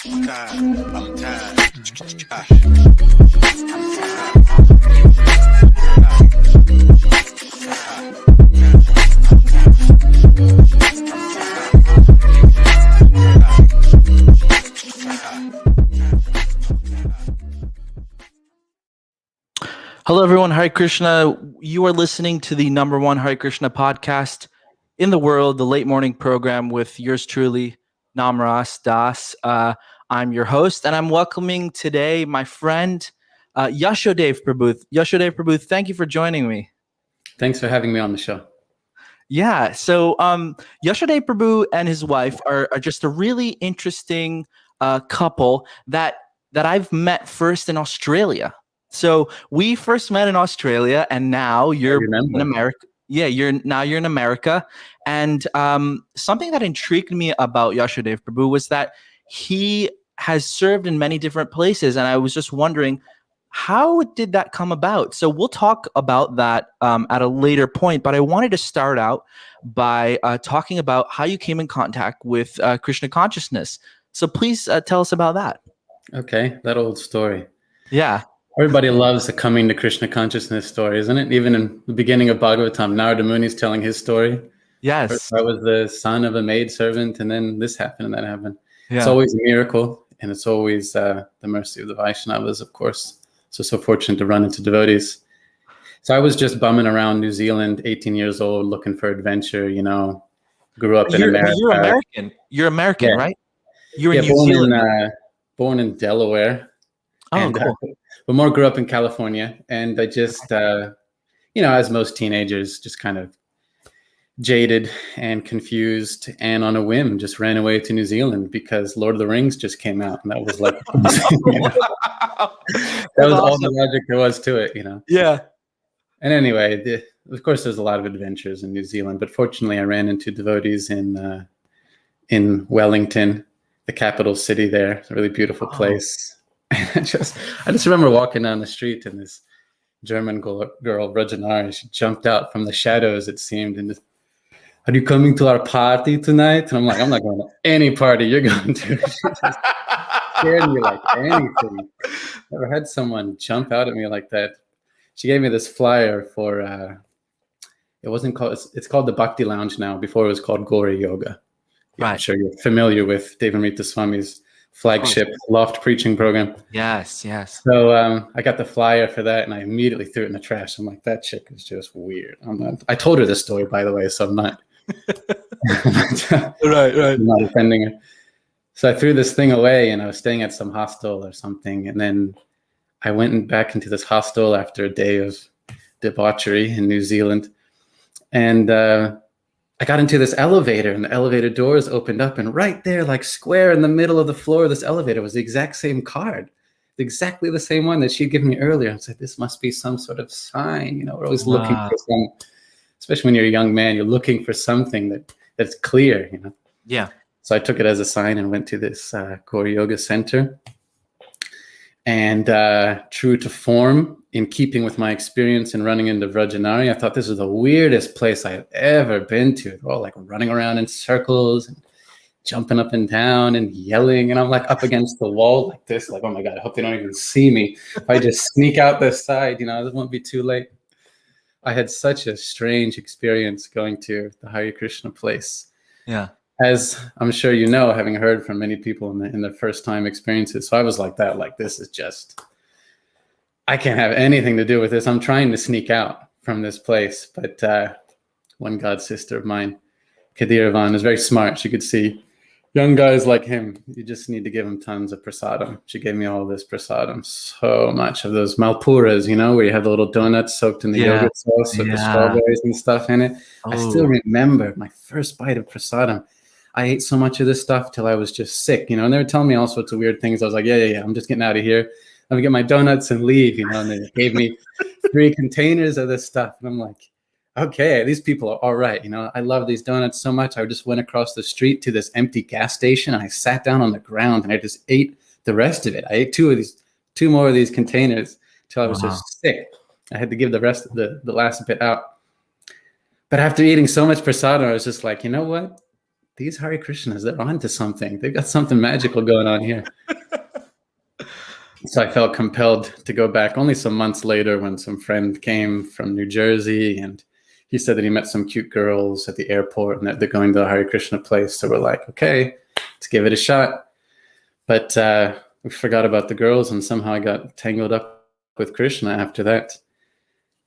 I'm tired. I'm tired. Hello, everyone. Hare Krishna. You are listening to the number one Hare Krishna podcast in the world, the late morning program with yours truly, Namras Das. I'm your host, and I'm welcoming today my friend, Yasodev Prabhu. Yasodev Prabhu, thank you for joining me. Thanks for having me on the show. Yeah, so Yasodev Prabhu and his wife are just a really interesting couple that I've met first in Australia. So we first met in Australia, and now you're in America. Yeah, you're in America. And something that intrigued me about Yasodev Prabhu was that he has served in many different places, and I was just wondering, how did that come about? So we'll talk about that at a later point, but I wanted to start out by talking about how you came in contact with Krishna consciousness. So please tell us about that. Okay, that old story. Yeah. Everybody loves the coming to Krishna consciousness story, isn't it? Even in the beginning of Bhagavatam, Narada Muni's telling his story. Yes. First, I was the son of a maidservant, and then this happened and that happened. Yeah. It's always a miracle, and it's always the mercy of the Vaishnavas, of course. So fortunate to run into devotees. So I was just bumming around New Zealand, 18 years old, looking for adventure, grew up in America. You're American. You're American, yeah. Right? You're in New Zealand. Born in Delaware. Oh, and, cool. But more grew up in California. And I just, as most teenagers, just kind of jaded and confused, and on a whim just ran away to New Zealand because Lord of the Rings just came out, and that was like that was awesome. All the logic there was to it, Yeah. And anyway, of course there's a lot of adventures in New Zealand, but fortunately I ran into devotees in Wellington, the capital city there. It's a really beautiful place. And I just remember walking down the street, and this German girl, Brahmachari, she jumped out from the shadows, it seemed, and just, "Are you coming to our party tonight?" And I'm like, "I'm not going to any party you're going to." She just scared me like anything. Never had someone jump out at me like that. She gave me this flyer for, it's called the Bhakti Lounge now. Before it was called Gauri Yoga. Yeah, right. I'm sure you're familiar with Devamrita Swami's flagship loft preaching program. Yes. So I got the flyer for that, and I immediately threw it in the trash. I'm like, that chick is just weird. I told her this story, by the way, so I'm not right. I'm not offending her. So I threw this thing away, and I was staying at some hostel or something, and then I went back into this hostel after a day of debauchery in New Zealand, and I got into this elevator, and the elevator doors opened up, and right there, like square in the middle of the floor of this elevator, was the exact same card, exactly the same one that she'd given me earlier. I said, this must be some sort of sign. We're always looking for some, especially when you're a young man, you're looking for something that's clear, Yeah. So I took it as a sign and went to this Gauri Yoga center. And true to form, in keeping with my experience in running into Brahmachari, I thought this was the weirdest place I had ever been to. They're all like running around in circles and jumping up and down and yelling. And I'm like up against the wall like this, like, oh my God, I hope they don't even see me. If I just sneak out this side, it won't be too late. I had such a strange experience going to the Hare Krishna place. Yeah. As I'm sure you know, having heard from many people in their first time experiences. So I was like that, like, this is just, I can't have anything to do with this. I'm trying to sneak out from this place. But one god sister of mine, Kadiravan, is very smart. She could see young guys like him. You just need to give him tons of prasadam. She gave me all this prasadam, so much of those malpuras, where you have the little donuts soaked in the yogurt sauce with the strawberries and stuff in it. Oh. I still remember my first bite of prasadam. I ate so much of this stuff till I was just sick, and they were telling me all sorts of weird things. I was like, yeah, I'm just getting out of here. Let me get my donuts and leave, and they gave me 3 containers of this stuff. And I'm like, okay, these people are all right. I love these donuts so much. I just went across the street to this empty gas station, and I sat down on the ground, and I just ate the rest of it. I ate 2 more of these containers till I was just sick. I had to give the rest of the last bit out. But after eating so much prasadam, I was just like, you know what? these Hare Krishnas, they're onto something. They've got something magical going on here. So I felt compelled to go back only some months later when some friend came from New Jersey, and he said that he met some cute girls at the airport and that they're going to the Hare Krishna place. So we're like, okay, let's give it a shot. But we forgot about the girls, and somehow I got tangled up with Krishna after that.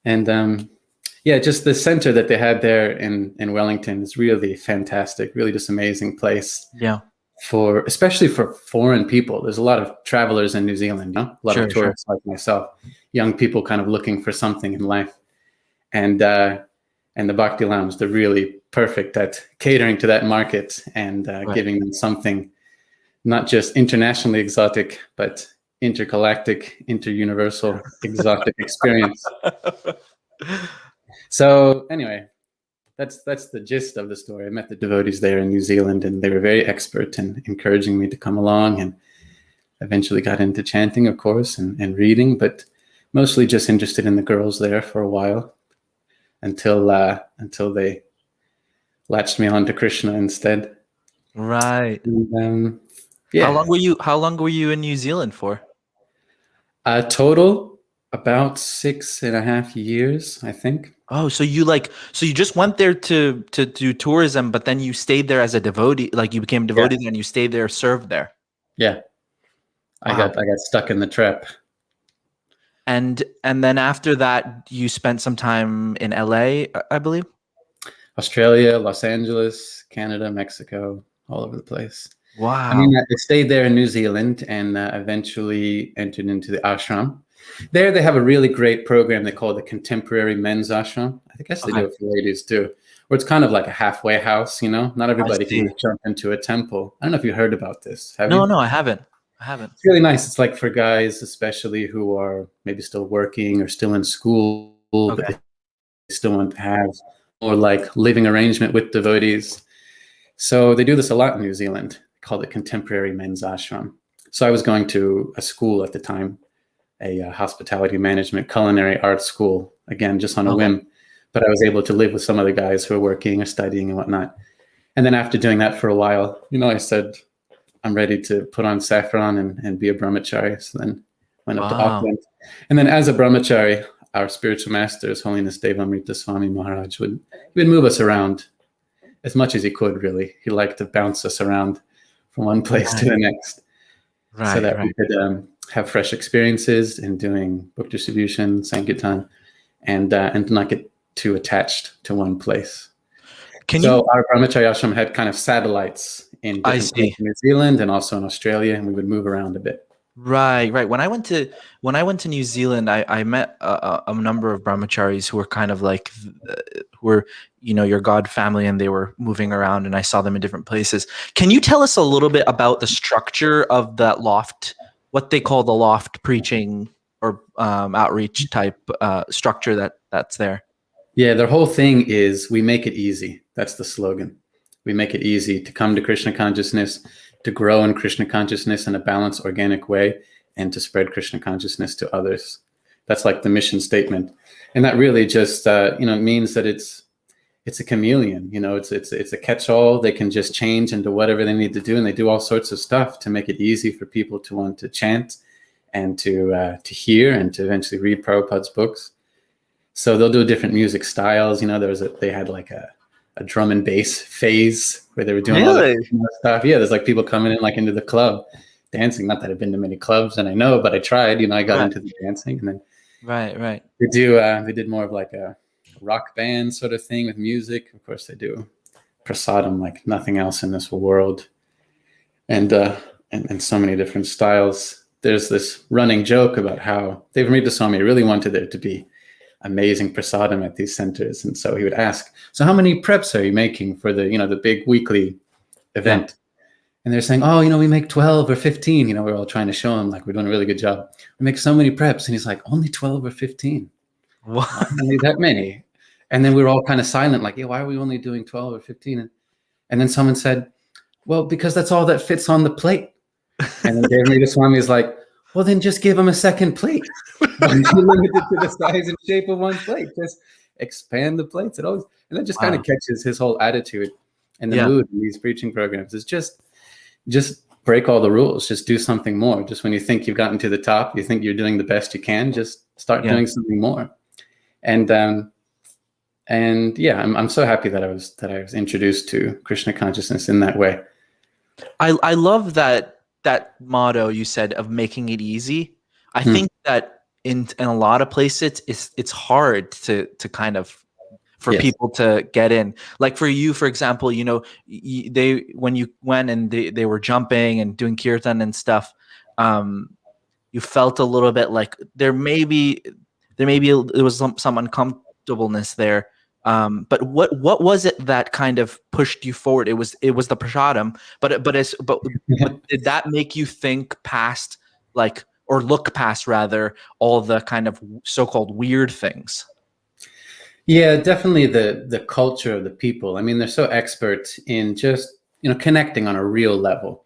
And yeah, just the center that they had there in Wellington is really fantastic, really just amazing place. Yeah. Especially for foreign people. There's a lot of travelers in New Zealand, you know? A lot of tourists like myself, young people kind of looking for something in life. And the Bhakti Lounge, they're really perfect at catering to that market and giving them something not just internationally exotic, but intergalactic, interuniversal, exotic experience. So anyway, that's the gist of the story. I met the devotees there in New Zealand, and they were very expert in encouraging me to come along, and eventually got into chanting, of course, and reading, but mostly just interested in the girls there for a while until they latched me on to Krishna instead. Right. And, yeah. How long were you in New Zealand for? Total about 6.5 years, I think. Oh, so you just went there to do tourism, but then you stayed there as a devotee, like you became a devotee there and you stayed there, served there. Yeah. I got stuck in the trap. And then after that, you spent some time in LA, I believe. Australia, Los Angeles, Canada, Mexico, all over the place. Wow. I mean, I stayed there in New Zealand and eventually entered into the ashram. There they have a really great program they call the Contemporary Men's Ashram. I guess they do it for ladies too, where it's kind of like a halfway house, you know? Not everybody can jump into a temple. I don't know if you heard about this. Have you? No, I haven't. It's really nice. It's like for guys, especially who are maybe still working or still in school, but they still want to have more like living arrangement with devotees. So they do this a lot in New Zealand. They call it Contemporary Men's Ashram. So I was going to a school at the time, a hospitality management culinary arts school, again, just on a whim. But I was able to live with some of the guys who were working or studying and whatnot. And then after doing that for a while, you know, I said, I'm ready to put on saffron and be a Brahmachari. So then went up to Auckland. And then as a Brahmachari, our spiritual master, His Holiness Devamrita Swami Maharaj, would move us around as much as he could, really. He liked to bounce us around from one place to the next. So that we could have fresh experiences in doing book distribution, Sankirtana, and not get too attached to one place. Our Brahmachari ashram had kind of satellites in different places in New Zealand and also in Australia, and we would move around a bit. Right. When I went to New Zealand, I met a number of brahmacharis who were kind of like, who were, you know, your God family, and they were moving around, and I saw them in different places. Can you tell us a little bit about the structure of that loft, what they call the loft preaching or outreach type structure that's there? Yeah, their whole thing is we make it easy. That's the slogan. We make it easy to come to Krishna consciousness, to grow in Krishna consciousness in a balanced, organic way, and to spread Krishna consciousness to others. That's like the mission statement. And that really just, means that it's a chameleon, you know, it's a catch-all. They can just change into whatever they need to do. And they do all sorts of stuff to make it easy for people to want to chant and to hear and to eventually read Prabhupada's books. So they'll do different music styles. You know, they had like a drum and bass phase where they were doing all that stuff. Yeah, there's like people coming in like into the club dancing. Not that I've been to many clubs and I know, but I tried. You know, I got into the dancing, and then they did more of like a rock band sort of thing with music. Of course, they do prasadam like nothing else in this world, and so many different styles. There's this running joke about how Devamrita Swami really wanted there to be amazing prasadam at these centers, and so he would ask, so how many preps are you making for the big weekly event? And they're saying, oh, we make 12 or 15. We're all trying to show him like we're doing a really good job. We make so many preps, and he's like, only 12 or 15. What? Only that many? And then we were all kind of silent, like, yeah, why are we only doing 12 or 15? And then someone said, well, because that's all that fits on the plate. And then Devamrita Swami is like, well, then just give him a second plate. Limit it to the size and shape of one plate. Just expand the plates. And that just kind of catches his whole attitude. and the mood in these preaching programs is just break all the rules, just do something more. Just when you think you've gotten to the top, you think you're doing the best you can, just start doing something more. And yeah, I'm so happy that I was introduced to Krishna consciousness in that way. I love that motto you said of making it easy. I think that in a lot of places it's hard to kind of for people to get in. Like for you, for example, you know, when you went and they were jumping and doing kirtan and stuff, you felt a little bit like there was some uncomfortableness there. But what was it that kind of pushed you forward? It was the prasadam, but did that make you think past, like, or look past rather, all the kind of so-called weird things? Yeah, definitely the culture of the people. I mean, they're so expert in just, you know, connecting on a real level.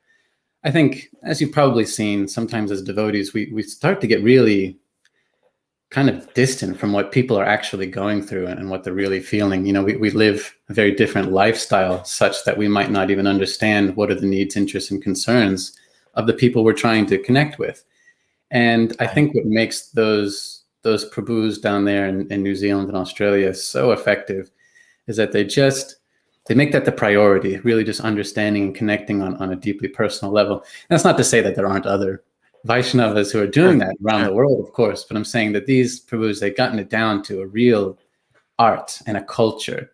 I think, as you've probably seen, sometimes as devotees, we start to get really kind of distant from what people are actually going through and what they're really feeling. You know, we live a very different lifestyle such that we might not even understand what are the needs, interests, and concerns of the people we're trying to connect with. And I think what makes those Prabhus down there in New Zealand and Australia so effective is that they make that the priority, really just understanding and connecting on a deeply personal level. And that's not to say that there aren't other Vaishnavas who are doing that around the world, of course, but I'm saying that these Prabhus, they've gotten it down to a real art and a culture,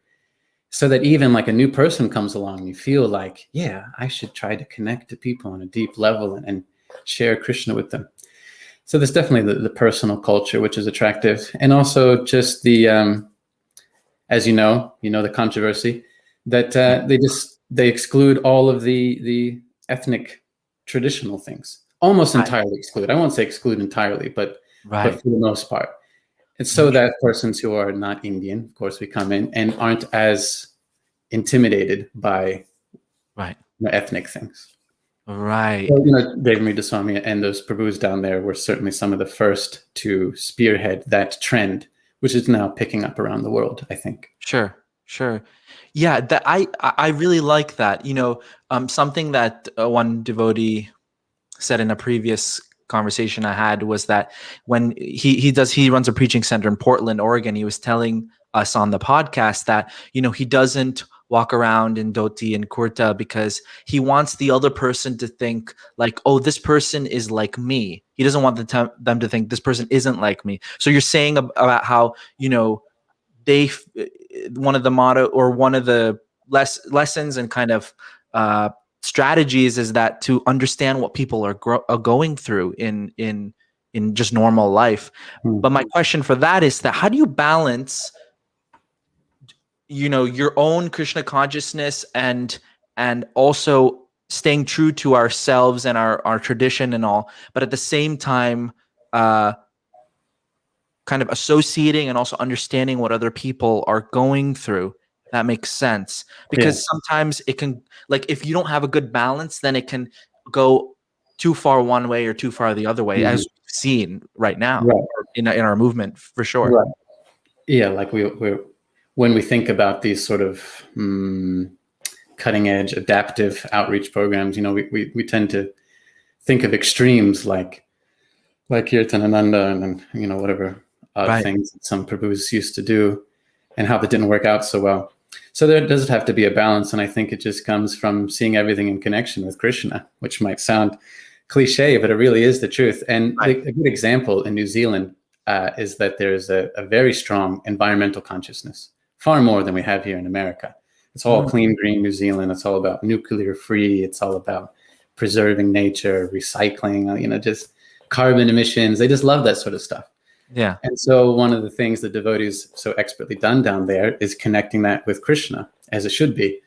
so that even like a new person comes along, you feel like, yeah, I should try to connect to people on a deep level and share Krishna with them. So there's definitely the personal culture, which is attractive. And also just the, as you know, the controversy that they exclude all of the ethnic traditional things. Almost entirely exclude. I won't say exclude entirely, but for the most part. It's so that persons who are not Indian, of course, we come in and aren't as intimidated by ethnic things. Right. So, Devamrita Swami and those Prabhus down there were certainly some of the first to spearhead that trend, which is now picking up around the world, I think. Sure. Yeah, that I really like that. Something that one devotee said in a previous conversation I had was that when he runs a preaching center in Portland, Oregon, he was telling us on the podcast that, he doesn't walk around in dhoti and kurta because he wants the other person to think like, oh, this person is like me. He doesn't want them to think this person isn't like me. So you're saying about how, one of the motto or one of the lessons and kind of strategies is that to understand what people are going through in just normal life. But my question for that is that how do you balance your own Krishna consciousness and also staying true to ourselves and our tradition and all, but at the same time kind of associating and also understanding what other people are going through? That makes sense, because sometimes it can, like, if you don't have a good balance, then it can go too far one way or too far the other way, as we've seen right now in our movement, for sure. Right. Yeah, like when we think about these sort of cutting edge adaptive outreach programs, we tend to think of extremes like Kirtanananda and whatever odd things that some Prabhus used to do, and how that didn't work out so well. So there does have to be a balance, and I think it just comes from seeing everything in connection with Krishna, which might sound cliche, but it really is the truth. And a good example in New Zealand is that there's a very strong environmental consciousness, far more than we have here in America. It's all clean, green New Zealand. It's all about nuclear free. It's all about preserving nature, recycling, just carbon emissions. They just love that sort of stuff. Yeah. And so one of the things the devotees so expertly done down there is connecting that with Krishna, as it should be.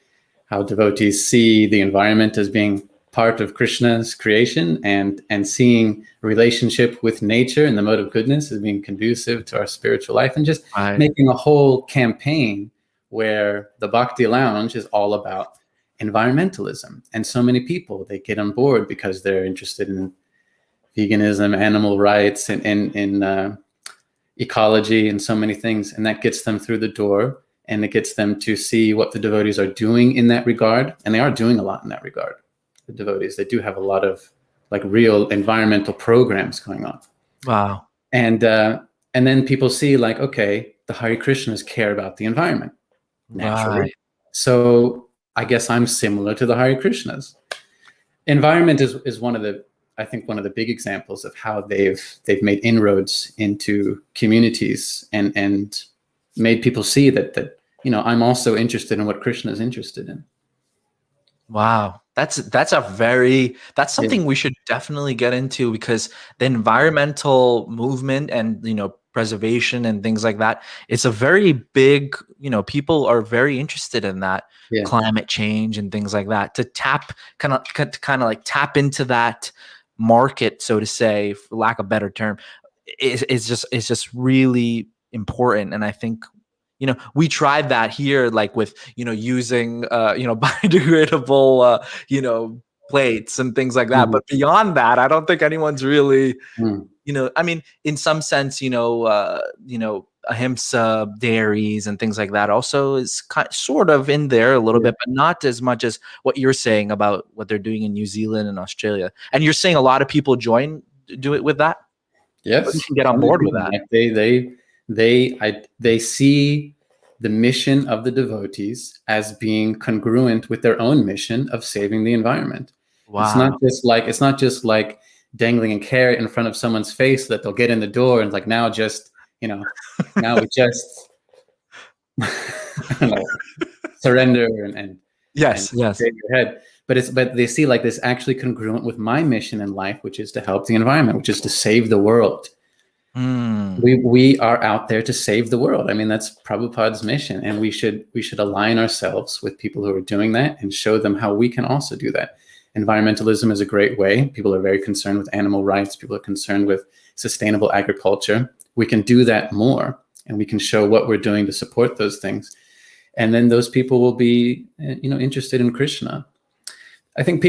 How devotees see the environment as being part of Krishna's creation, and seeing relationship with nature and the mode of goodness as being conducive to our spiritual life, and just making a whole campaign where the Bhakti Lounge is all about environmentalism. And so many people, they get on board because they're interested in veganism, animal rights, and ecology, and so many things. And that gets them through the door. and it gets them to see what the devotees are doing in that regard. And they are doing a lot in that regard. The devotees, they do have a lot of like real environmental programs going on. Wow. And then people see like, okay, the Hare Krishnas care about the environment naturally. Right. So I guess I'm similar to the Hare Krishnas. Environment is one of the, I think, one of the big examples of how they've made inroads into communities and made people see that I'm also interested in what Krishna is interested in. Wow. That's something we should definitely get into, because the environmental movement and, preservation and things like that, it's a very big, people are very interested in that. Yeah. Climate change and things like that, to kind of like tap into that market, so to say, for lack of a better term, is just really important. And I think, we tried that here, like with, using, biodegradable, plates and things like that. Mhm. But beyond that, I don't think anyone's really, Mm. I mean, in some sense, ahimsa dairies and things like that also is sort of in there a little bit, but not as much as what you're saying about what they're doing in New Zealand and Australia. And you're saying a lot of people do it with that? Yes, You can get on board with that. Like they see the mission of the devotees as being congruent with their own mission of saving the environment. Wow. It's not just like dangling a carrot in front of someone's face that they'll get in the door and like now we just I don't know, surrender and yes. save your head. But they see like this actually congruent with my mission in life, which is to help the environment, which is to save the world. We are out there to save the world. I mean, that's Prabhupada's mission, and we should align ourselves with people who are doing that and show them how we can also do that. Environmentalism is a great way. People are very concerned with animal rights. People are concerned with sustainable agriculture. We can do that more, and we can show what we're doing to support those things. And then those people will be, interested in Krishna. I think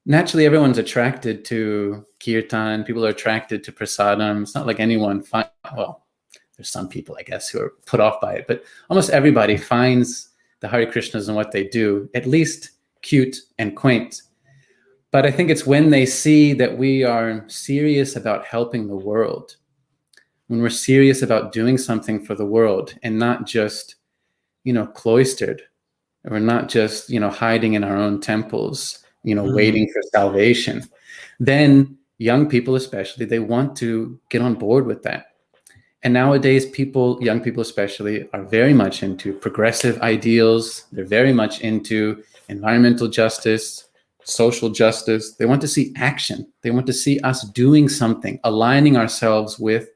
naturally, everyone's attracted to kirtan. People are attracted to prasadam. It's not like anyone well, there's some people, I guess, who are put off by it, but almost everybody finds the Hare Krishnas and what they do at least cute and quaint. But I think it's when they see that we are serious about helping the world, when we're serious about doing something for the world and not just, cloistered, or not just, hiding in our own temples, waiting for salvation, then young people especially, they want to get on board with that. And nowadays young people especially, are very much into progressive ideals. They're very much into environmental justice, social justice. They want to see action. They want to see us doing something, aligning ourselves with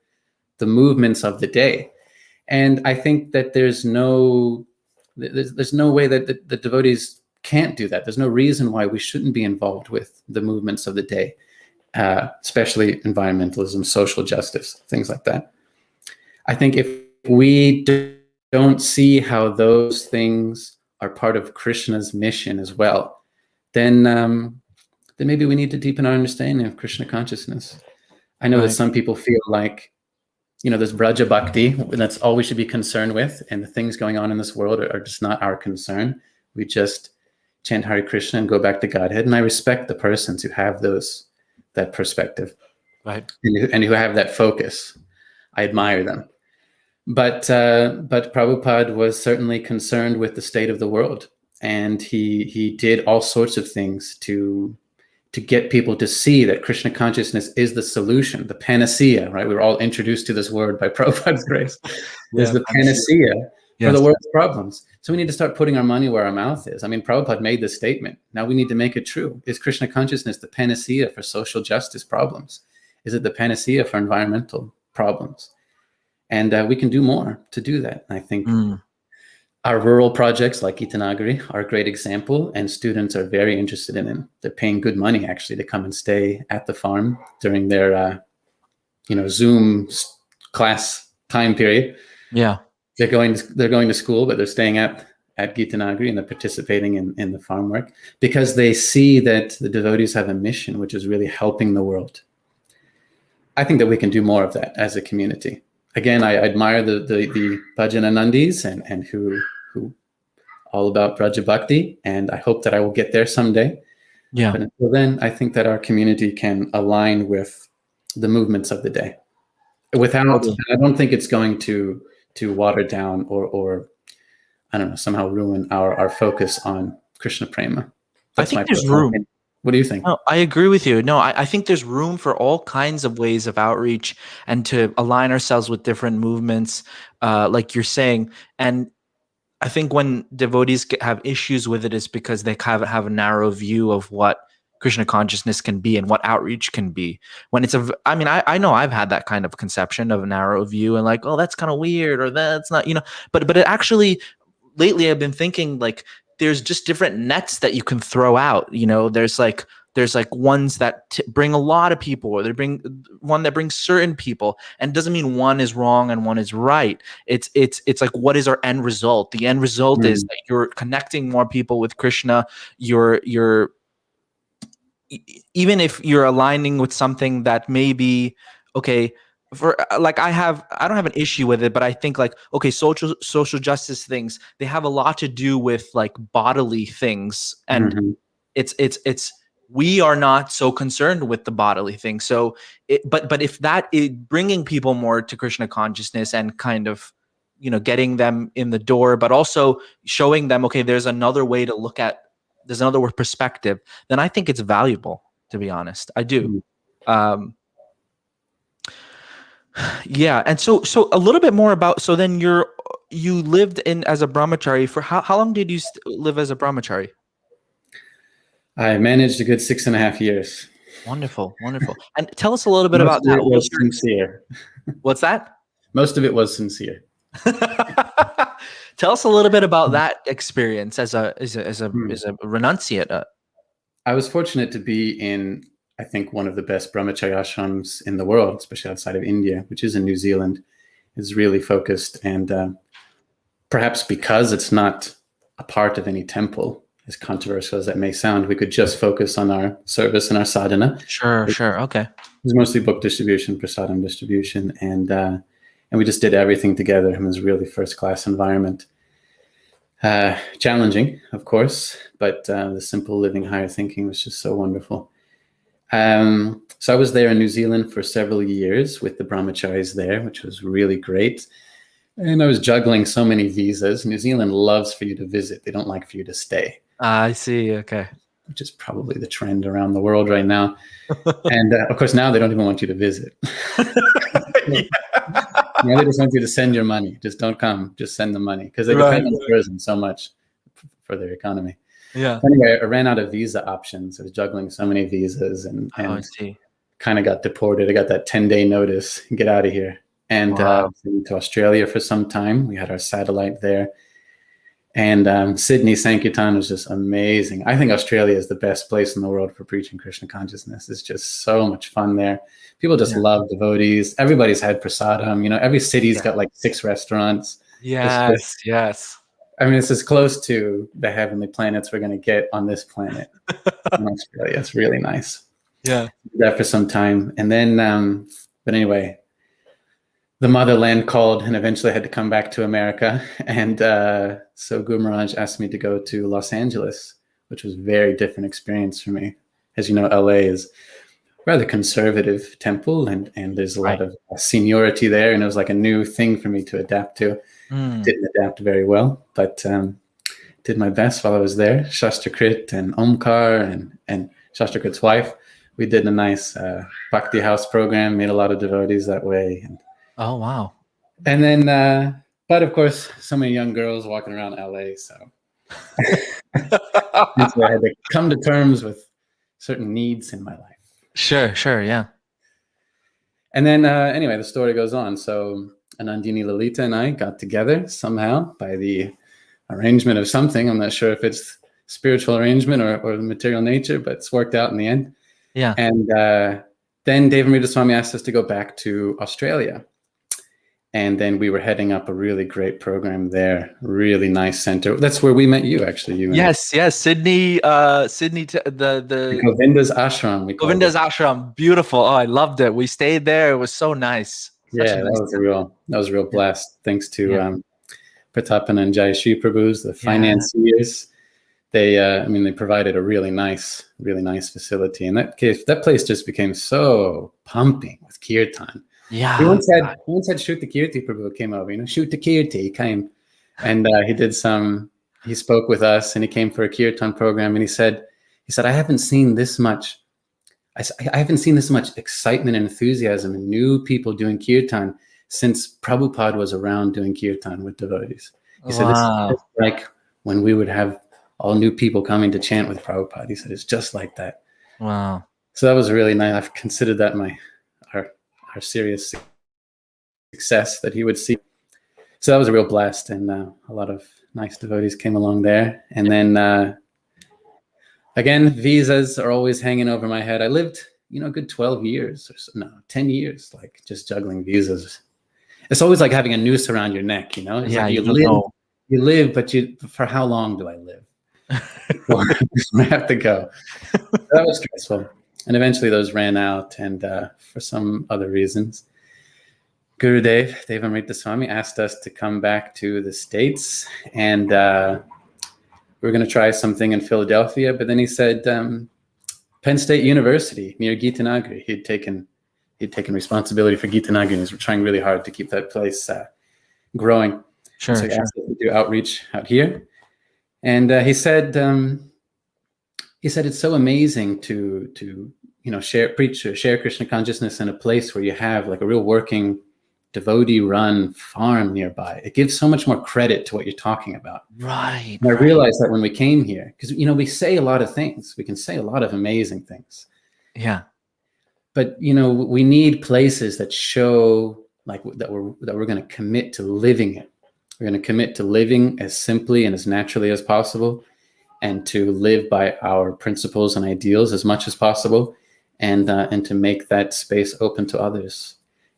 the movements of the day. And I think that there's no way that the devotees can't do that. There's no reason why we shouldn't be involved with the movements of the day, especially environmentalism, social justice, things like that. I think if we don't see how those things are part of Krishna's mission as well, then maybe we need to deepen our understanding of Krishna consciousness. I know that some people feel like, this Braja Bhakti, that's all we should be concerned with, and the things going on in this world are just not our concern. We just chant Hare Krishna and go back to Godhead. And I respect the persons who have that perspective, right, and who have that focus. I admire them. But Prabhupada was certainly concerned with the state of the world, and he did all sorts of things to get people to see that Krishna consciousness is the solution, the panacea, right? We were all introduced to this word by Prabhupada's grace. Is the panacea for the world's problems. So we need to start putting our money where our mouth is. I mean, Prabhupada made this statement. Now we need to make it true. Is Krishna consciousness the panacea for social justice problems? Is it the panacea for environmental problems? And we can do more to do that. I think our rural projects like Itanagari are a great example, and students are very interested in it. They're paying good money actually to come and stay at the farm during their, Zoom class time period. Yeah, they're going to school, but they're staying at Gitanagari, and they're participating in the farm work because they see that the devotees have a mission, which is really helping the world. I think that we can do more of that as a community. again, I admire the Bhajananandis and who all about Braja Bhakti, and I hope that I will get there someday. Yeah. But until then, I think that our community can align with the movements of the day. Without, I don't think it's going to water down or I don't know, somehow ruin our focus on Krishna prema. I think there's room. Opinion. What do you think? No, I agree with you. No, I think there's room for all kinds of ways of outreach and to align ourselves with different movements, like you're saying. And I think when devotees have issues with it is because they have a narrow view of what Krishna consciousness can be and what outreach can be. When it's I know I've had that kind of conception of a narrow view and like, oh, that's kind of weird or that's not, but it actually, lately I've been thinking like, there's just different nets that you can throw out. There's like ones that bring a lot of people, or they bring one that brings certain people, and it doesn't mean one is wrong and one is right. It's like, what is our end result? The end result is that you're connecting more people with Krishna. You're even if you're aligning with something that may be okay. For like, I don't have an issue with it, but I think like, okay, social justice things, they have a lot to do with like bodily things, and it's we are not so concerned with the bodily thing. So but if that is bringing people more to Krishna consciousness and kind of getting them in the door, but also showing them, okay, there's another way to look at, there's another perspective, then I think it's valuable, to be honest. I do. Yeah. And so a little bit more about, so then you lived as a brahmachari for how long did you live as a brahmachari? I managed a good 6.5 years. Wonderful. And tell us a little bit about that. It was sincere. What's that? Most of it was sincere. Tell us a little bit about that experience as a renunciate. I was fortunate to be in, I think, one of the best brahmachari ashrams in the world, especially outside of India, which is in New Zealand. It's really focused, and perhaps because it's not a part of any temple, as controversial as that may sound, we could just focus on our service and our sadhana. Sure. Okay. It was mostly book distribution, prasadam distribution, and we just did everything together. It was a really first-class environment. Challenging, of course, but the simple living higher thinking was just so wonderful. So I was there in New Zealand for several years with the brahmacharis there, which was really great. And I was juggling so many visas. New Zealand loves for you to visit. They don't like for you to stay. I see. Okay. Which is probably the trend around the world right now. And of course, now they don't even want you to visit. They just want you to send your money. Just don't come. Just send the money, because they depend on tourism so much for their economy. Yeah. Anyway, I ran out of visa options. I was juggling so many visas and kind of got deported. I got that 10-day notice, get out of here. And went to Australia for some time. We had our satellite there. And Sydney, Sankirtana was just amazing. I think Australia is the best place in the world for preaching Krishna consciousness. It's just so much fun there. People just love devotees. Everybody's had prasadam. Every city's got like 6 restaurants. Yes. I mean, it's as close to the heavenly planets we're going to get on this planet in Australia. It's really nice. Yeah. Did that for some time. And then, but anyway, the motherland called, and eventually I had to come back to America. And so Guru Maharaj asked me to go to Los Angeles, which was a very different experience for me. As you know, LA is a rather conservative temple, and there's a lot of seniority there. And it was like a new thing for me to adapt to. Didn't adapt very well, but did my best while I was there. Shastrakrit and Omkar and Shastrakrit's wife, we did a nice Bhakti House program, made a lot of devotees that way. And, oh, wow. And then, but of course, so many young girls walking around LA, so I had to come to terms with certain needs in my life. Sure, yeah. And then, anyway, the story goes on. So Anandini Lalita and I got together somehow by the arrangement of something. I'm not sure if it's spiritual arrangement or the material nature, but it's worked out in the end. Yeah. And then Devamrita Swami asked us to go back to Australia. And then we were heading up a really great program there, really nice center. That's where we met you, actually. Yes, Sydney, the Govinda's Ashram. Govinda's Ashram, beautiful. Oh, I loved it. We stayed there. It was so nice. Such Yeah, a nice that was a real blast. Thanks to Yeah. Pratapana and Jayashree Prabhus, the financiers. They, I mean, they provided a really nice facility, and that place just became so pumping with kirtan. Yeah. He once had Shruti Kirti Prabhu came over. Shruti Kirti, he came, and he spoke with us, and he came for a kirtan program, and he said, I haven't seen this much. I haven't seen this much excitement and enthusiasm and new people doing kirtan since Prabhupada was around doing kirtan with devotees. He said, this is just like when we would have all new people coming to chant with Prabhupada. He said, it's just like that. Wow. So that was really nice. I've considered that our serious success that he would see. So that was a real blast, and a lot of nice devotees came along there. And then again, visas are always hanging over my head. I lived, a good 12 years or so, no, 10 years, like just juggling visas. It's always like having a noose around your neck, It's like you live, but for how long do I live before I have to go? So that was stressful. And eventually those ran out, and for some other reasons. Gurudev, Devamrita Swami, asked us to come back to the States, and we were going to try something in Philadelphia, but then he said Penn State University near Gitanagari. He'd taken responsibility for Gitanagari, and he was trying really hard to keep that place growing. Sure. So he asked us to do outreach out here, and he said it's so amazing to share Krishna consciousness in a place where you have like a real working devotee-run farm nearby. It gives so much more credit to what you're talking about. Right. And I realized that when we came here, because we say a lot of things, we can say a lot of amazing things. Yeah. But we need places that show like that we're going to commit to living it. We're going to commit to living as simply and as naturally as possible, and to live by our principles and ideals as much as possible, and to make that space open to others.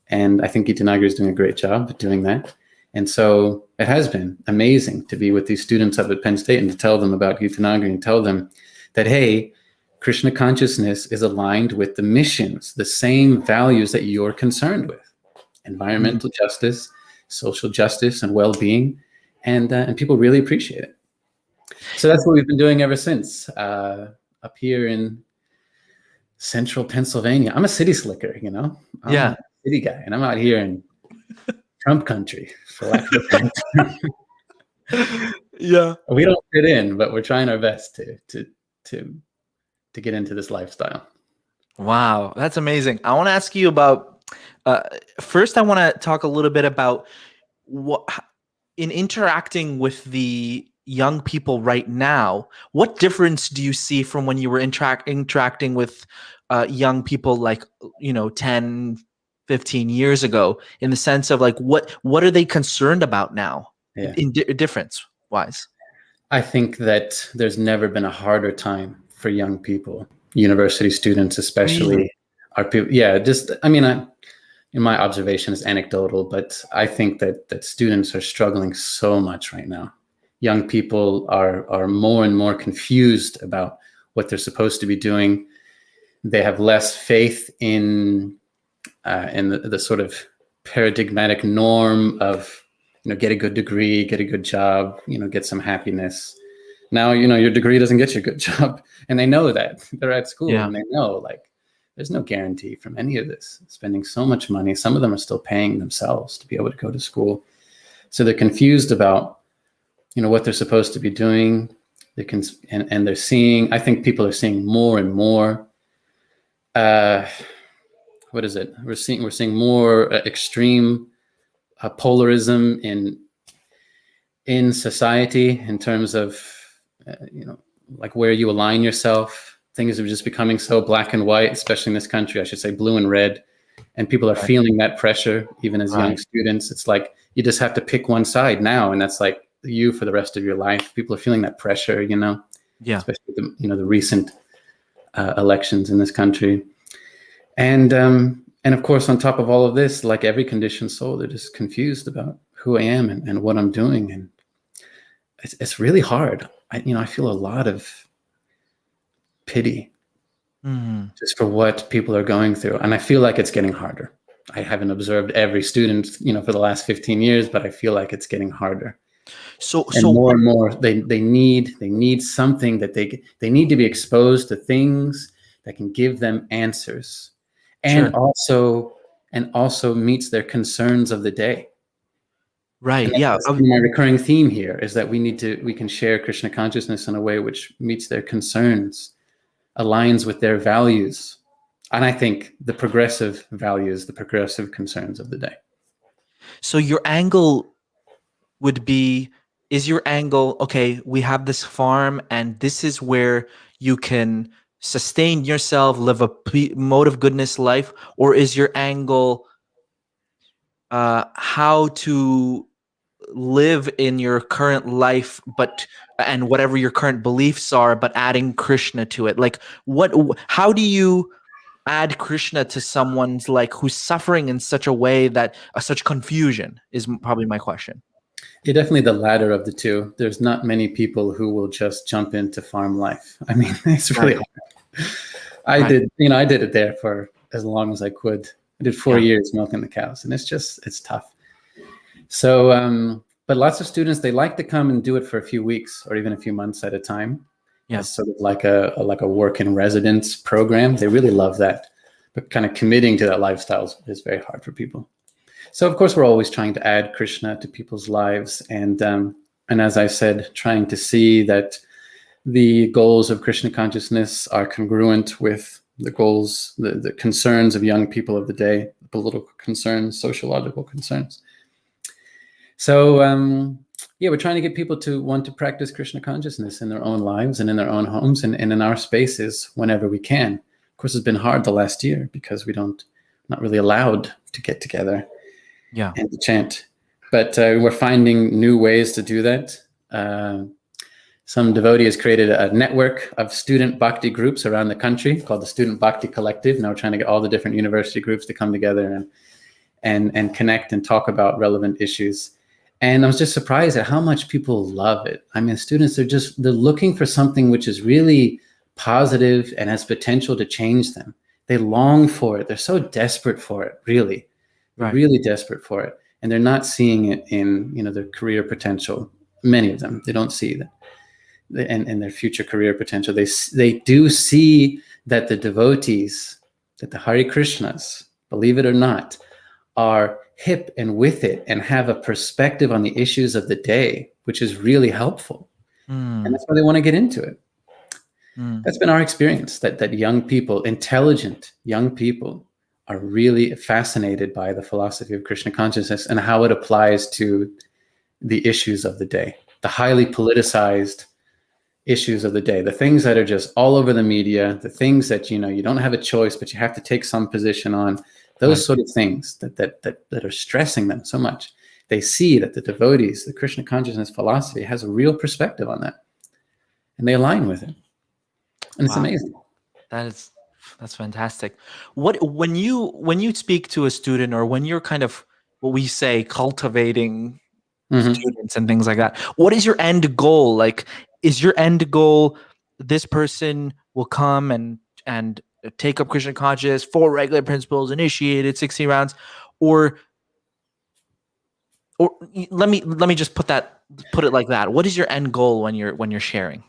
And I think Gitanagari is doing a great job at doing that. And so it has been amazing to be with these students up at Penn State and to tell them about Gitanagari and tell them that, hey, Krishna consciousness is aligned with the missions, the same values that you're concerned with: environmental justice, social justice, and well-being. And people really appreciate it. So that's what we've been doing ever since, up here in central Pennsylvania. I'm a city slicker, I'm a city guy, and I'm out here in Trump country, for lack of a better term. Yeah. We don't fit in, but we're trying our best to get into this lifestyle. Wow, that's amazing. I want to ask you about, first I want to talk a little bit about what, in interacting with the young people right now, what difference do you see from when you were interacting with young people like, 10, 15 years ago, in the sense of like, what are they concerned about now, in difference wise? I think that there's never been a harder time for young people, university students especially, are people. Yeah, just, in my observation is anecdotal, but I think that students are struggling so much right now. Young people are more and more confused about what they're supposed to be doing. They have less faith in the sort of paradigmatic norm of, get a good degree, get a good job, get some happiness. Now, your degree doesn't get you a good job, and they know that. They're at school, and they know, like, there's no guarantee from any of this. Spending so much money, some of them are still paying themselves to be able to go to school. So they're confused about, what they're supposed to be doing. And they're seeing, I think people are seeing more and more, what is it? We're seeing more extreme polarism in society, in terms of, like where you align yourself. Things are just becoming so black and white, especially in this country, I should say blue and red. And people are feeling that pressure, even as young students. It's like, you just have to pick one side now, and that's like you for the rest of your life. People are feeling that pressure, especially the recent elections in this country. And of course, on top of all of this, like every conditioned soul, they're just confused about who I am and what I'm doing. And it's really hard. I feel a lot of pity just for what people are going through. And I feel like it's getting harder. I haven't observed every student, for the last 15 years, but I feel like it's getting harder. And more and more, they need something that they need to be exposed to things that can give them answers, and also meets their concerns of the day. Right. And Yeah. that's my recurring theme here is that we can share Krishna consciousness in a way which meets their concerns, aligns with their values, and I think the progressive values, the progressive concerns of the day. So your angle would be, is your angle, okay, we have this farm and this is where you can sustain yourself, live a mode of goodness life, or is your angle how to live in your current life, and whatever your current beliefs are, but adding Krishna to it? Like, how do you add Krishna to someone's who's suffering in such a way that such confusion is probably my question. Yeah, definitely the latter of the two. There's not many people who will just jump into farm life. I mean, it's really hard. I did it there for as long as I could. I did 4 years milking the cows, and it's tough. So, but lots of students, they like to come and do it for a few weeks or even a few months at a time. Yeah. It's sort of like a work in residence program. They really love that, but kind of committing to that lifestyle is very hard for people. So of course we're always trying to add Krishna to people's lives, and as I said, trying to see that the goals of Krishna consciousness are congruent with the goals, the concerns of young people of the day, political concerns, sociological concerns. So yeah, we're trying to get people to want to practice Krishna consciousness in their own lives and in their own homes and in our spaces whenever we can. Of course, it's been hard the last year because not really allowed to get together and to chant. But we're finding new ways to do that. Some devotee has created a network of student bhakti groups around the country called the Student Bhakti Collective. Now we're trying to get all the different university groups to come together and connect and talk about relevant issues. And I was just surprised at how much people love it. I mean, students, they're looking for something which is really positive and has potential to change them. They long for it. They're so desperate for it, really. They're really desperate for it. And they're not seeing it in, their career potential. Many of them, they don't see that. And their future career potential. They do see that the devotees, that the Hare Krishnas, believe it or not, are hip and with it and have a perspective on the issues of the day, which is really helpful. And that's why they want to get into it. That's been our experience, that young people, intelligent young people, are really fascinated by the philosophy of Krishna consciousness and how it applies to the issues of the day, the highly politicized issues of the day, the things that are just all over the media, the things that, you don't have a choice, but you have to take some position on, those sort of things that are stressing them so much. They see that the devotees, the Krishna consciousness philosophy has a real perspective on that, and they align with it. And it's amazing. That's fantastic. When you speak to a student, or when you're kind of what we say cultivating students and things like that, what is your end goal? Like, is your end goal this person will come and take up Krishna consciousness, 4 regular principles, initiated 60 rounds, or let me just put it like that. What is your end goal when you're sharing?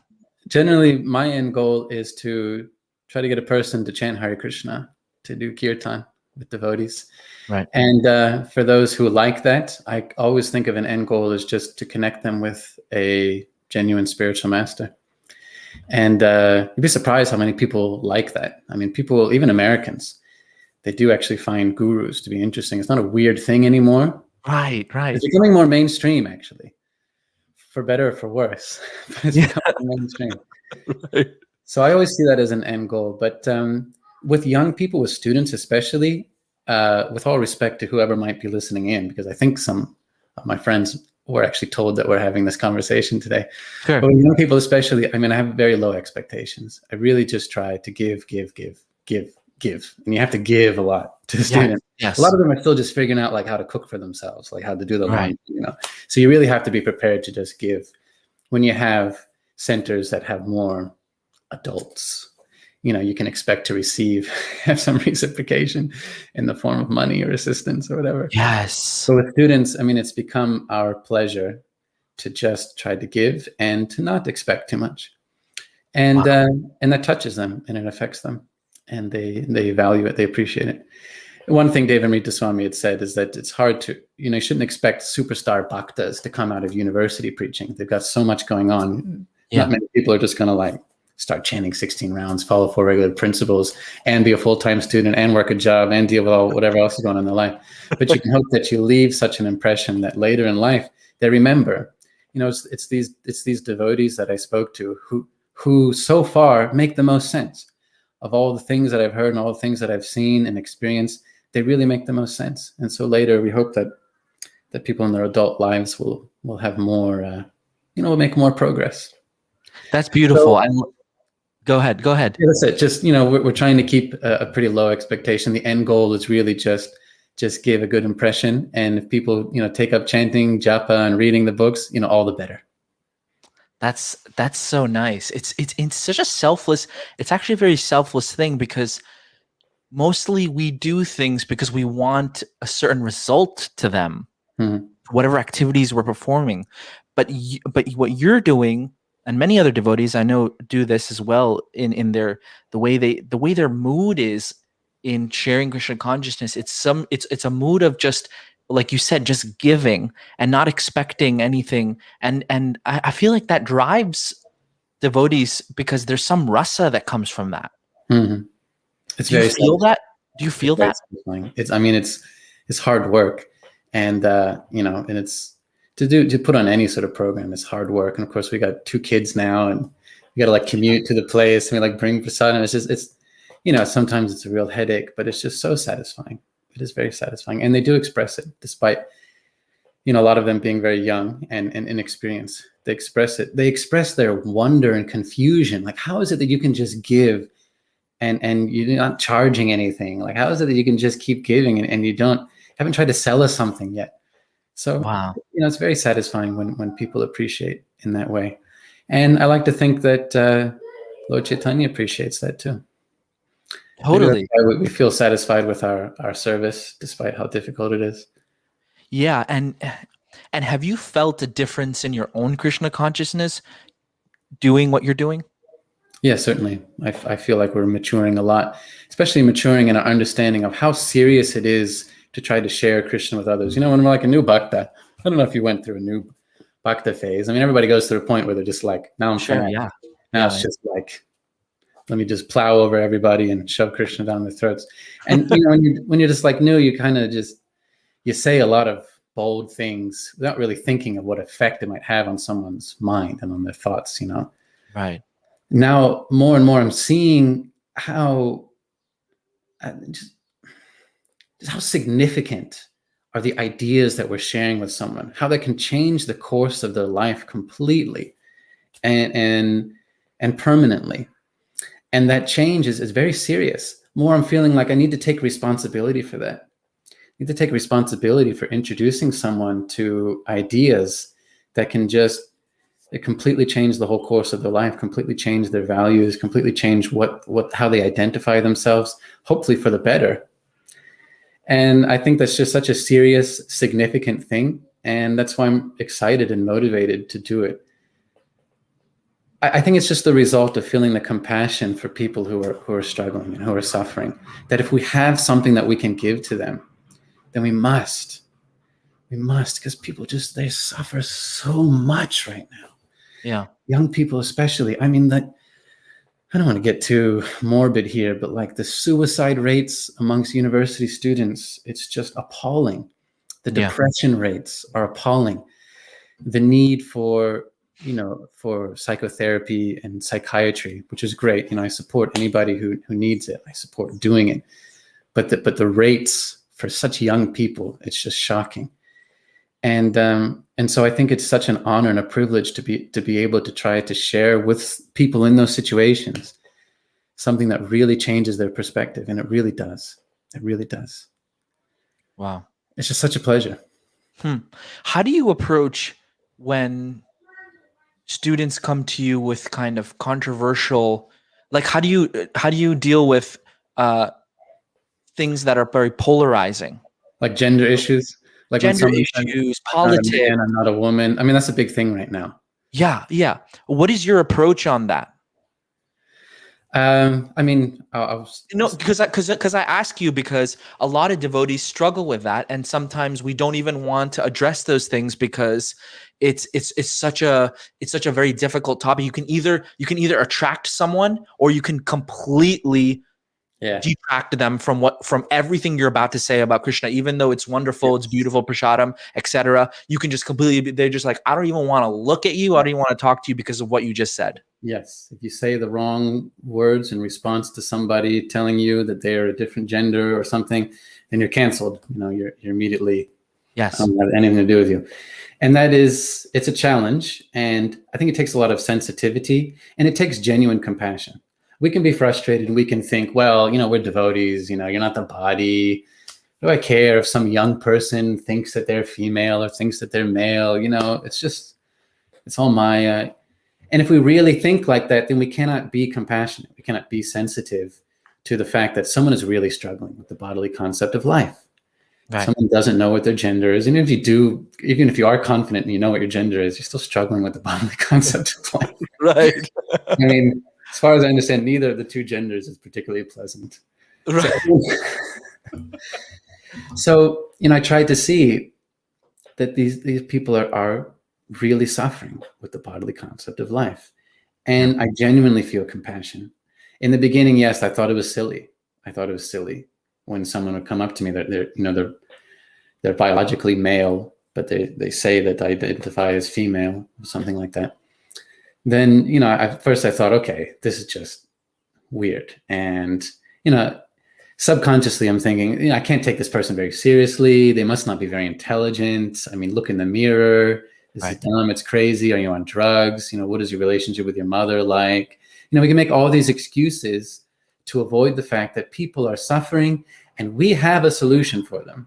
Generally, my end goal is to try to get a person to chant Hare Krishna, to do kirtan with devotees. Right. And for those who like that, I always think of an end goal as just to connect them with a genuine spiritual master. And you'd be surprised how many people like that. I mean, people, even Americans, they do actually find gurus to be interesting. It's not a weird thing anymore. Right. It's becoming more mainstream, actually, for better or for worse. But it's becoming mainstream. Right. So I always see that as an end goal. But with young people, with students especially, with all respect to whoever might be listening in, because I think some of my friends were actually told that we're having this conversation today. Sure. But with young people especially, I mean, I have very low expectations. I really just try to give. And you have to give a lot to the students. Yes. A lot of them are still just figuring out how to cook for themselves, how to do the laundry, So you really have to be prepared to just give. When you have centers that have more adults, you can expect to receive have some reciprocation in the form of money or assistance or whatever. Yes. But with students, I mean, it's become our pleasure to just try to give and to not expect too much. And and that touches them and it affects them, and they value it, they appreciate it. One thing Dave Amrita Swami had said is that it's hard to, you shouldn't expect superstar bhaktas to come out of university preaching. They've got so much going on. Yeah. Not many people are just going to like start chanting 16 rounds, follow 4 regular principles, and be a full-time student and work a job and deal with all whatever else is going on in their life. But you can hope that you leave such an impression that later in life they remember. It's these devotees that I spoke to who so far make the most sense of all the things that I've heard and all the things that I've seen and experienced. They really make the most sense. And so later we hope that people in their adult lives will have more, will make more progress. That's beautiful. So, go ahead. Yeah, that's it. Just, we're trying to keep a pretty low expectation. The end goal is really just give a good impression. And if people, take up chanting, japa, and reading the books, all the better. That's so nice. It's such a selfless, it's actually a very selfless thing, because mostly we do things because we want a certain result to them, whatever activities we're performing. But what you're doing, and many other devotees I know do this as well, in the way their mood is in sharing Krishna consciousness. It's a mood of just, like you said, just giving and not expecting anything. And I feel like that drives devotees, because there's some rasa that comes from that. Mm-hmm. Do you feel that? Do you feel that? It's hard work, and and it's to put on any sort of program is hard work. And of course, we got 2 kids now, and we got to like commute to the place, and we like bring prasad, and it's sometimes it's a real headache, but it's just so satisfying. It is very satisfying, and they do express it despite a lot of them being very young and inexperienced. They express it. They express their wonder and confusion. Like, how is it that you can just give? And you're not charging anything? Like, how is it that you can just keep giving and you haven't tried to sell us something yet? So, wow, it's very satisfying when people appreciate in that way. And I like to think that Lord Chaitanya appreciates that too. Totally. We feel satisfied with our service, despite how difficult it is. Yeah. And have you felt a difference in your own Krishna consciousness doing what you're doing? Yeah, certainly. I feel like we're maturing a lot, especially maturing in our understanding of how serious it is to try to share Krishna with others. When we're like a new bhakta, I don't know if you went through a new bhakta phase. I mean, everybody goes through a point where they're just like, now I'm sure, fine. yeah. Now it's just like, let me just plow over everybody and shove Krishna down their throats. And when you're just like new, you kind of you say a lot of bold things without really thinking of what effect it might have on someone's mind and on their thoughts. Right. Now, more and more, I'm seeing how just how significant are the ideas that we're sharing with someone, how they can change the course of their life completely and permanently. And that change is very serious. More, I'm feeling like I need to take responsibility for that. I need to take responsibility for introducing someone to ideas that can it completely change the whole course of their life, completely change their values, completely change how they identify themselves, hopefully for the better. And I think that's just such a serious, significant thing. And that's why I'm excited and motivated to do it. I think it's just the result of feeling the compassion for people who are struggling and who are suffering, that if we have something that we can give to them, then we must, because people they suffer so much right now. Yeah. Young people especially. I mean, I don't want to get too morbid here, but like the suicide rates amongst university students, it's just appalling. The depression rates are appalling. The need for psychotherapy and psychiatry, which is great. I support anybody who needs it. I support doing it. But the rates for such young people, it's just shocking. And so I think it's such an honor and a privilege to be able to try to share with people in those situations something that really changes their perspective. And it really does. It really does. Wow. It's just such a pleasure. How do you approach when students come to you with kind of controversial Like, how do you deal with things that are very polarizing? Like gender issues, like when Gender someone says, issues, I'm not a politics. man, I'm not a woman. I mean, that's a big thing right now. Yeah. What is your approach on that? I mean, I'll No, because I ask you because a lot of devotees struggle with that, and sometimes we don't even want to address those things because it's such a very difficult topic. You can either attract someone, or you can completely yeah. detract them from everything you're about to say about Krishna, even though it's wonderful, it's beautiful, prasadam, etc. You can just completely, they're just like, I don't even want to look at you. I don't even want to talk to you because of what you just said. Yes. If you say the wrong words in response to somebody telling you that they're a different gender or something, then you're canceled. You know, you're immediately, Yes. don't have anything to do with you. And it's a challenge. And I think it takes a lot of sensitivity, and it takes genuine compassion. We can be frustrated and we can think, well, you know, we're devotees, you know, you're not the body. Do I care if some young person thinks that they're female or thinks that they're male? You know, it's all Maya. And if we really think like that, then we cannot be compassionate. We cannot be sensitive to the fact that someone is really struggling with the bodily concept of life. Right. Someone doesn't know what their gender is. And if you do, even if you are confident and you know what your gender is, you're still struggling with the bodily concept of life. Right. I mean, as far as I understand, neither of the two genders is particularly pleasant. Right. So, you know, I tried to see that these people are really suffering with the bodily concept of life. And I genuinely feel compassion. In the beginning, yes, I thought it was silly. I thought it was silly when someone would come up to me that they're biologically male, but they say that I identify as female, or something like that. Then, you know, at first I thought, okay, this is just weird. And, you know, subconsciously I'm thinking, you know, I can't take this person very seriously. They must not be very intelligent. I mean, look in the mirror. This is dumb. It's crazy. Are you on drugs? You know, what is your relationship with your mother like? You know, we can make all these excuses to avoid the fact that people are suffering and we have a solution for them.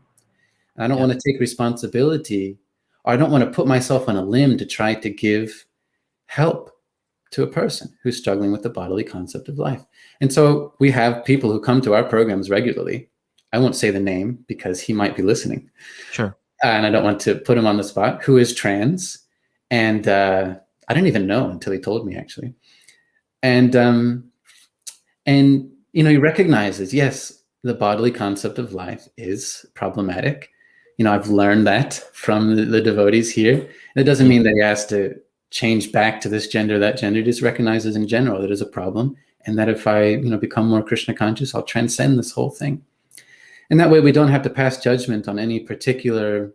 I don't want to take responsibility, or I don't want to put myself on a limb to try to give help to a person who's struggling with the bodily concept of life. And so we have people who come to our programs regularly. I won't say the name because he might be listening. Sure. And I don't want to put him on the spot, who is trans. And I didn't even know until he told me, actually. And you know, he recognizes, yes, the bodily concept of life is problematic. You know, I've learned that from the devotees here. And it doesn't mean that he has to change back to this gender, that gender. He just recognizes in general that is a problem, and that if I, you know, become more Krishna conscious, I'll transcend this whole thing. And that way we don't have to pass judgment on any particular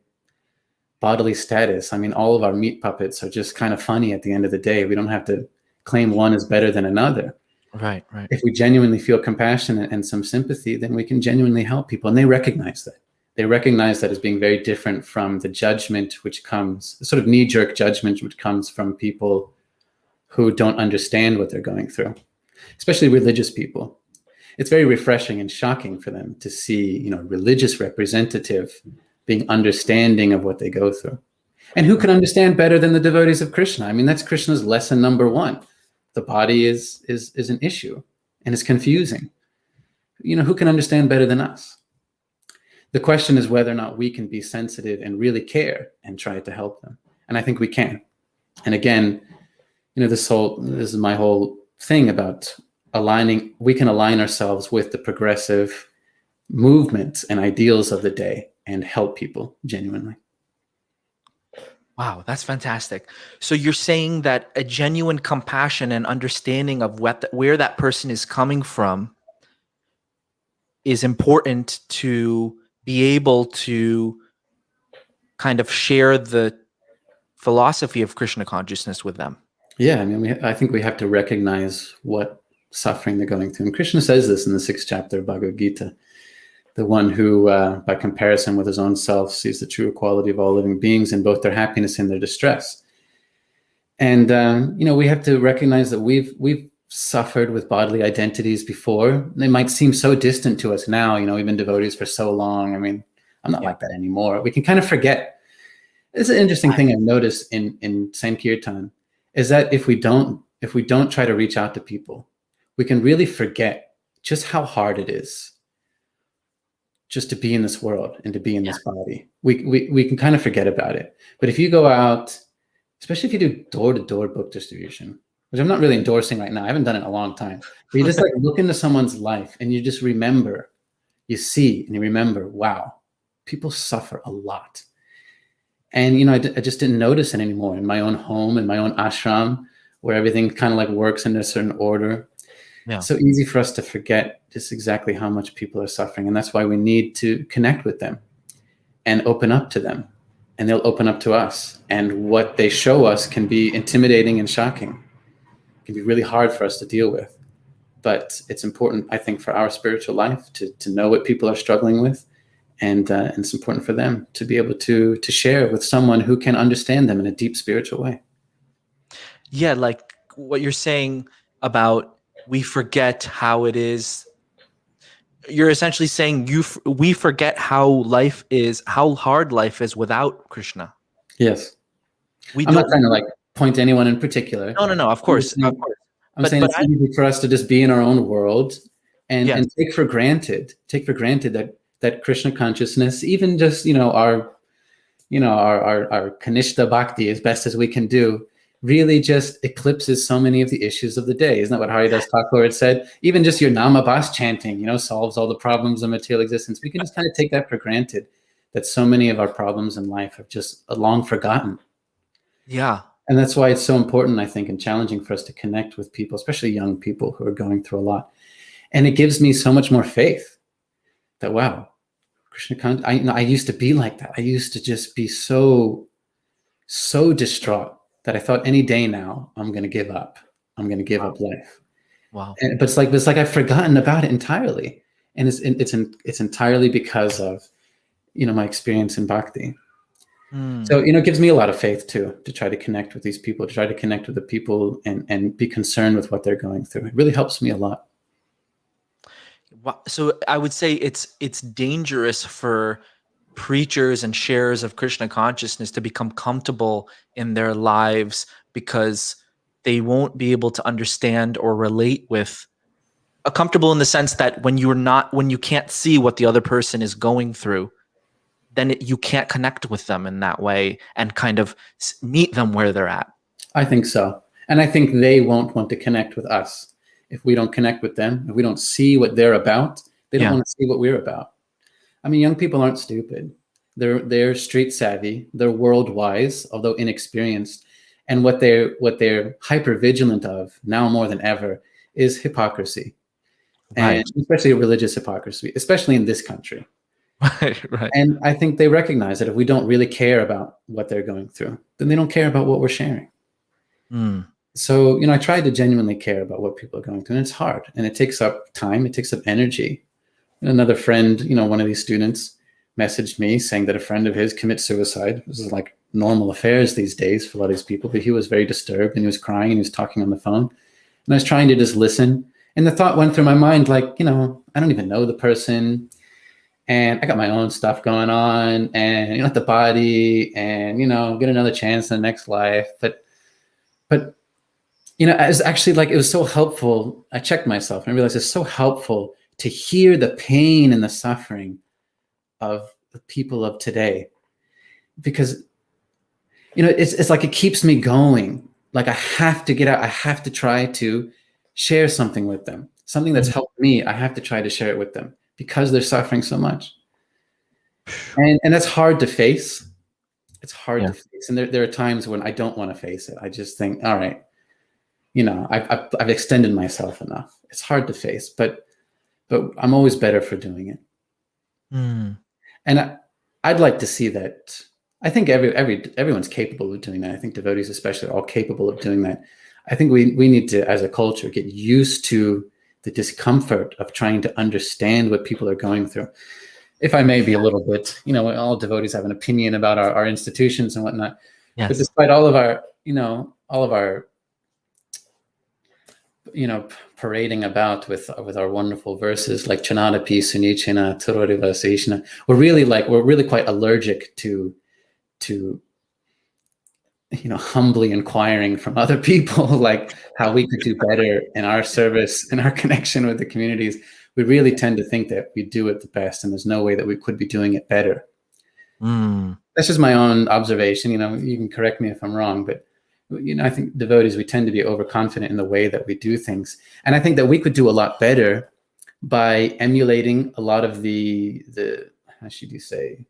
bodily status. I mean, all of our meat puppets are just kind of funny at the end of the day. We don't have to claim one is better than another. Right. If we genuinely feel compassion and some sympathy, then we can genuinely help people. And they recognize that. They recognize that as being very different from the judgment which comes, the sort of knee-jerk judgment which comes from people who don't understand what they're going through, especially religious people. It's very refreshing and shocking for them to see, you know, a religious representative being understanding of what they go through. And who can understand better than the devotees of Krishna? I mean, that's Krishna's lesson number one. The body is an issue and it's confusing. You know, who can understand better than us? The question is whether or not we can be sensitive and really care and try to help them. And I think we can. And again, you know, this is my whole thing about we can align ourselves with the progressive movements and ideals of the day and help people genuinely. Wow, that's fantastic. So you're saying that a genuine compassion and understanding of where that person is coming from is important to be able to kind of share the philosophy of Krishna consciousness with them. Yeah, I mean, I think we have to recognize what suffering they're going through. And Krishna says this in the 6th chapter of Bhagavad Gita. The one who, by comparison with his own self, sees the true equality of all living beings in both their happiness and their distress. And, you know, we have to recognize that we've suffered with bodily identities before. They might seem so distant to us now. You know, we've been devotees for so long. I mean, I'm not like that anymore. We can kind of forget. It's an interesting thing I've noticed in Sankirtana is that if we don't try to reach out to people, we can really forget just how hard it is just to be in this world and to be in this body. We can kind of forget about it. But if you go out, especially if you do door-to-door book distribution, which I'm not really endorsing right now, I haven't done it in a long time, but you just like look into someone's life and you just remember, you see and you remember, wow, people suffer a lot. And, I just didn't notice it anymore in my own home, in my own ashram, where everything kind of like works in a certain order. Yeah. It's so easy for us to forget just exactly how much people are suffering. And that's why we need to connect with them and open up to them. And they'll open up to us. And what they show us can be intimidating and shocking. It can be really hard for us to deal with. But it's important, I think, for our spiritual life to know what people are struggling with. And it's important for them to be able to share with someone who can understand them in a deep spiritual way. Yeah, like what you're saying about we forget how it is. You're essentially saying we forget how life is, how hard life is without Krishna. Yes. I'm not trying to like point to anyone in particular. No, of course. I'm saying it's easy for us to just be in our own world and take for granted that Krishna consciousness, even just, our Kanishta Bhakti as best as we can do, really just eclipses so many of the issues of the day. Isn't that what Haridas Thakur had said? Even just your Namabhas chanting, solves all the problems of material existence. We can just kind of take that for granted, that so many of our problems in life are just long forgotten. Yeah. And that's why it's so important, I think, and challenging for us to connect with people, especially young people who are going through a lot. And it gives me so much more faith that, wow, Krishna, I used to be like that. I used to just be so distraught that I thought any day now I'm going to give up. I'm going to give up life. Wow. But it's like I've forgotten about it entirely. And it's entirely because of, my experience in bhakti. So, it gives me a lot of faith too, to try to connect with these people, to try to connect with the people and be concerned with what they're going through. It really helps me a lot. So I would say it's dangerous for preachers and sharers of Krishna consciousness to become comfortable in their lives because they won't be able to understand or relate with comfortable in the sense that when you can't see what the other person is going through, then you can't connect with them in that way and kind of meet them where they're at. I think so. And I think they won't want to connect with us if we don't connect with them, if we don't see what they're about. They don't want to see what we're about. I mean, young people aren't stupid. They're street savvy. They're world wise, although inexperienced. And what they're hyper vigilant of now more than ever is hypocrisy, and especially religious hypocrisy, especially in this country. Right. And I think they recognize that if we don't really care about what they're going through, then they don't care about what we're sharing. So, I try to genuinely care about what people are going through, and it's hard, and it takes up time, it takes up energy. Another friend, one of these students messaged me saying that a friend of his commits suicide. This is like normal affairs these days for a lot of these people, but he was very disturbed and he was crying and he was talking on the phone. And I was trying to just listen. And the thought went through my mind, like, I don't even know the person. And I got my own stuff going on and, the body and, get another chance in the next life. But, it was actually like, it was so helpful. I checked myself and I realized it's so helpful to hear the pain and the suffering of the people of today, because, it's like, it keeps me going. Like I have to get out. I have to try to share something with them, something that's helped me. I have to try to share it with them because they're suffering so much. And that's hard to face. It's hard to face. And there are times when I don't want to face it. I just think, all right, I've extended myself enough. It's hard to face, but I'm always better for doing it. And I'd like to see that. I think everyone's capable of doing that. I think devotees especially are all capable of doing that. I think we need to, as a culture, get used to the discomfort of trying to understand what people are going through. If I may be a little bit, all devotees have an opinion about our institutions and whatnot. Yes. But despite all of our parading about with our wonderful verses like Chanadapi, Sunichena, Turoriva, Saishna, we're really quite allergic to humbly inquiring from other people, like how we could do better in our service and our connection with the communities, we really tend to think that we do it the best, and there's no way that we could be doing it better. That's just my own observation. You can correct me if I'm wrong, but I think devotees, we tend to be overconfident in the way that we do things, and I think that we could do a lot better by emulating a lot of the how should you say,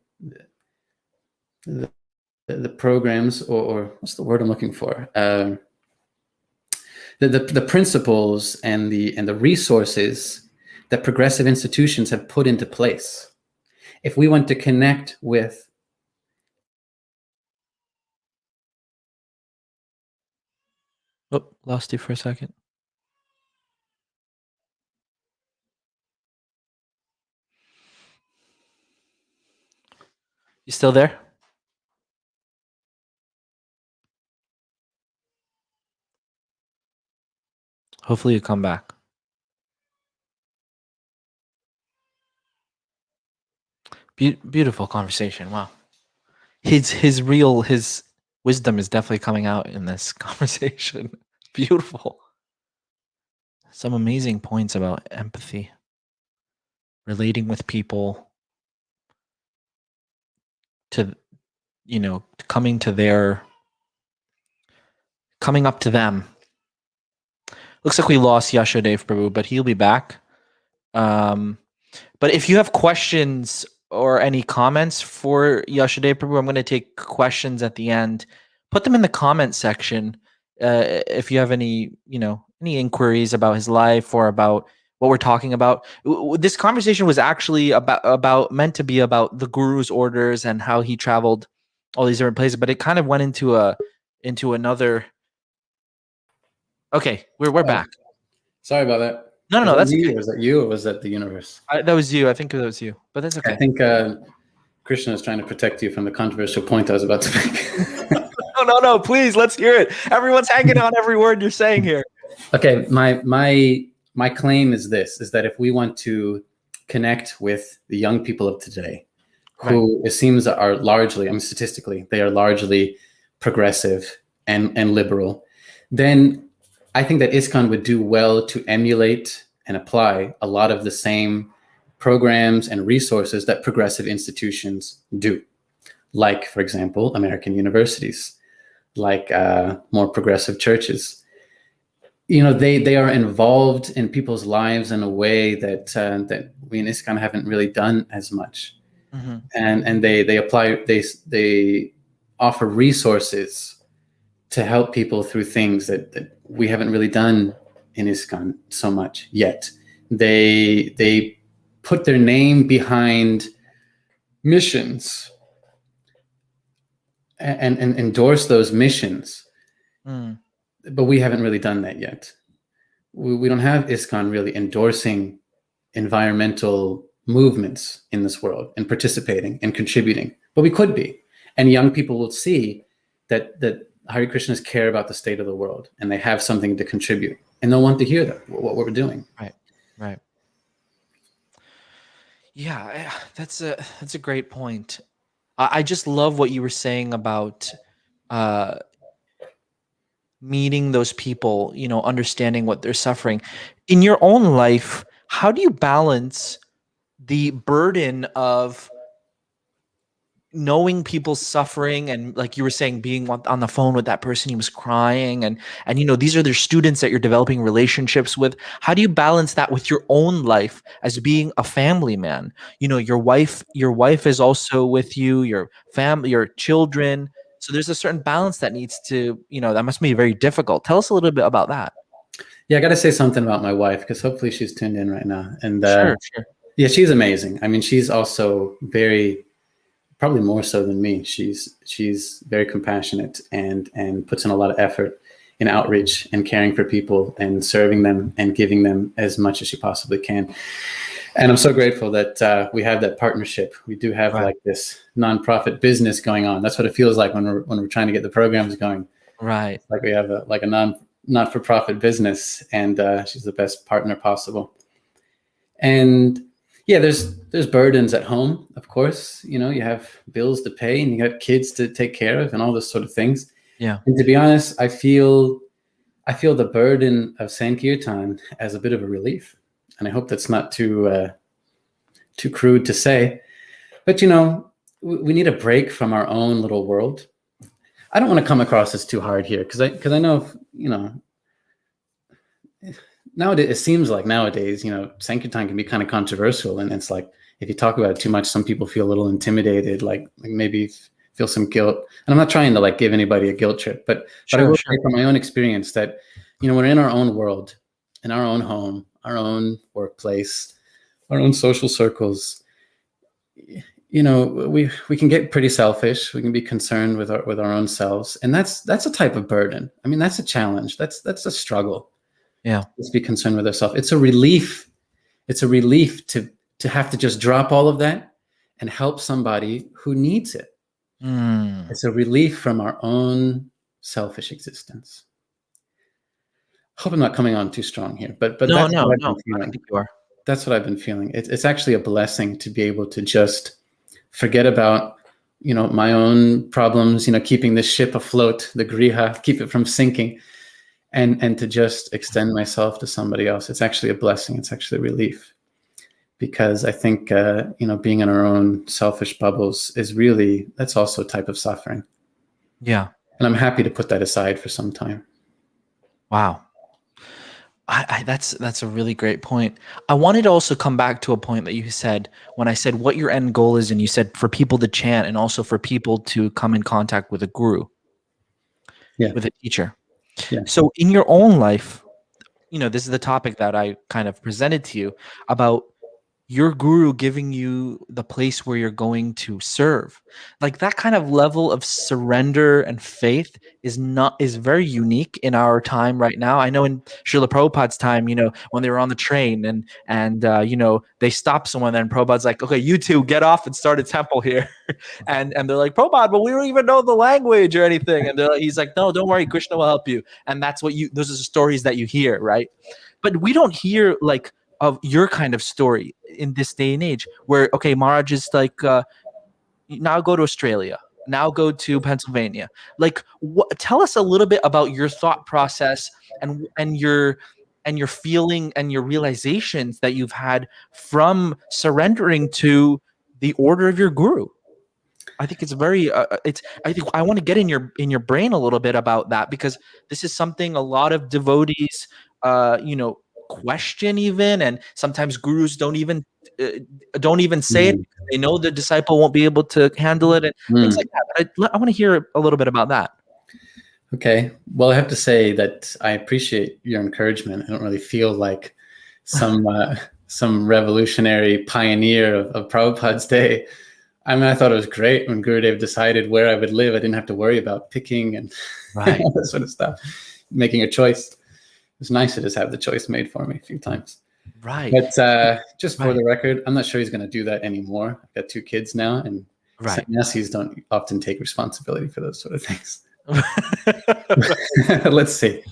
the programs, or what's the word I'm looking for? The principles and the resources that progressive institutions have put into place. If we want to connect with Oh, lost you for a second. You still there? Hopefully you come back. Beautiful conversation. Wow. His wisdom is definitely coming out in this conversation. Beautiful. Some amazing points about empathy, relating with people, to coming up to them. Looks like we lost Yasodev Prabhu, but he'll be back. But if you have questions or any comments for Yasodev Prabhu, I'm going to take questions at the end. Put them in the comment section. If you have any inquiries about his life or about what we're talking about. This conversation was actually meant to be about the Guru's orders and how he traveled all these different places, but it kind of went into another. Okay, we're back. Sorry about that. No, that's me, okay. Was that you, or was that the universe? That was you. I think that was you, but that's okay. I think Krishna is trying to protect you from the controversial point I was about to make. No, please, let's hear it. Everyone's hanging on every word you're saying here. Okay, my claim is that if we want to connect with the young people of today, who it seems are largely, statistically, they are largely progressive and liberal, then I think that ISKCON would do well to emulate and apply a lot of the same programs and resources that progressive institutions do. Like, for example, American universities, like more progressive churches. They are involved in people's lives in a way that we in ISKCON haven't really done as much. Mm-hmm. And they offer resources to help people through things that we haven't really done in ISKCON so much yet. They put their name behind missions and endorse those missions. But we haven't really done that yet. We don't have ISKCON really endorsing environmental movements in this world and participating and contributing, but we could be. And young people will see that Hare Krishnas care about the state of the world, and they have something to contribute, and they'll want to hear that, what we're doing. Right. Yeah, that's a great point. I just love what you were saying about meeting those people, understanding what they're suffering. In your own life, how do you balance the burden of knowing people's suffering, and like you were saying, being on the phone with that person, he was crying, and these are their students that you're developing relationships with. How do you balance that with your own life as being a family man? Your wife is also with you, your family, your children. So there's a certain balance that needs to, that must be very difficult. Tell us a little bit about that. Yeah, I got to say something about my wife, because hopefully she's tuned in right now. And sure. Yeah, she's amazing. She's also probably more so than me. She's very compassionate and puts in a lot of effort in outreach and caring for people and serving them and giving them as much as she possibly can. And I'm so grateful that we have that partnership. We do have like this nonprofit business going on. That's what it feels like when we're trying to get the programs going. Right. Like we have a not-for-profit business, and she's the best partner possible. And yeah, there's burdens at home, of course. You have bills to pay, and you got kids to take care of, and all those sort of things. Yeah. And to be honest, I feel the burden of Sankirtan as a bit of a relief. And I hope that's not too crude to say. But, we need a break from our own little world. I don't want to come across as too hard here because I know, nowadays, it seems like nowadays, Sankirtan can be kind of controversial. And it's like, if you talk about it too much, some people feel a little intimidated, like maybe feel some guilt. And I'm not trying to give anybody a guilt trip, but I will say from my own experience that, we're in our own world, in our own home, our own workplace, our own social circles. We can get pretty selfish. We can be concerned with our own selves. And that's a type of burden. I mean, that's a challenge. That's a struggle. Yeah. Let's be concerned with ourselves. It's a relief. It's a relief to have to just drop all of that and help somebody who needs it. It's a relief from our own selfish existence. Hope I'm not coming on too strong here, but No, that's what I've no. been feeling. I think you are. That's what I've been feeling. It's actually a blessing to be able to just forget about, my own problems, keeping the ship afloat, the griha, keep it from sinking, and to just extend myself to somebody else. It's actually a blessing. It's actually a relief, because I think, being in our own selfish bubbles that's also a type of suffering. Yeah. And I'm happy to put that aside for some time. Wow. That's a really great point. I wanted to also come back to a point that you said when I said what your end goal is, and you said for people to chant and also for people to come in contact with a guru, with a teacher. Yeah. So in your own life, this is the topic that I kind of presented to you about your guru giving you the place where you're going to serve. Like that kind of level of surrender and faith is very unique in our time right now. I know in Srila Prabhupada's time, when they were on the train and they stopped someone, then Prabhupada's like, okay, you two get off and start a temple here. and they're like, Prabhupada, but we don't even know the language or anything. And he's like, no, don't worry, Krishna will help you. And that's those are the stories that you hear, right? But we don't hear of your kind of story in this day and age where, okay, Maharaj is like, now go to Australia, now go to Pennsylvania. Tell us a little bit about your thought process and your feeling and your realizations that you've had from surrendering to the order of your guru. I think it's very, I think I want to get in your brain a little bit about that, because this is something a lot of devotees, question even, and sometimes gurus don't even say it because they know the disciple won't be able to handle it and things like that. I want to hear a little bit about that. Okay. Well, I have to say that I appreciate your encouragement. I don't really feel like some revolutionary pioneer of Prabhupada's day. I mean, I thought it was great when Gurudev decided where I would live. I didn't have to worry about picking and all that sort of stuff, making a choice. It was nice to just have the choice made for me a few times. Right. But just for the record, I'm not sure he's going to do that anymore. I've got 2 kids now, and sannyasis don't often take responsibility for those sort of things. Let's see.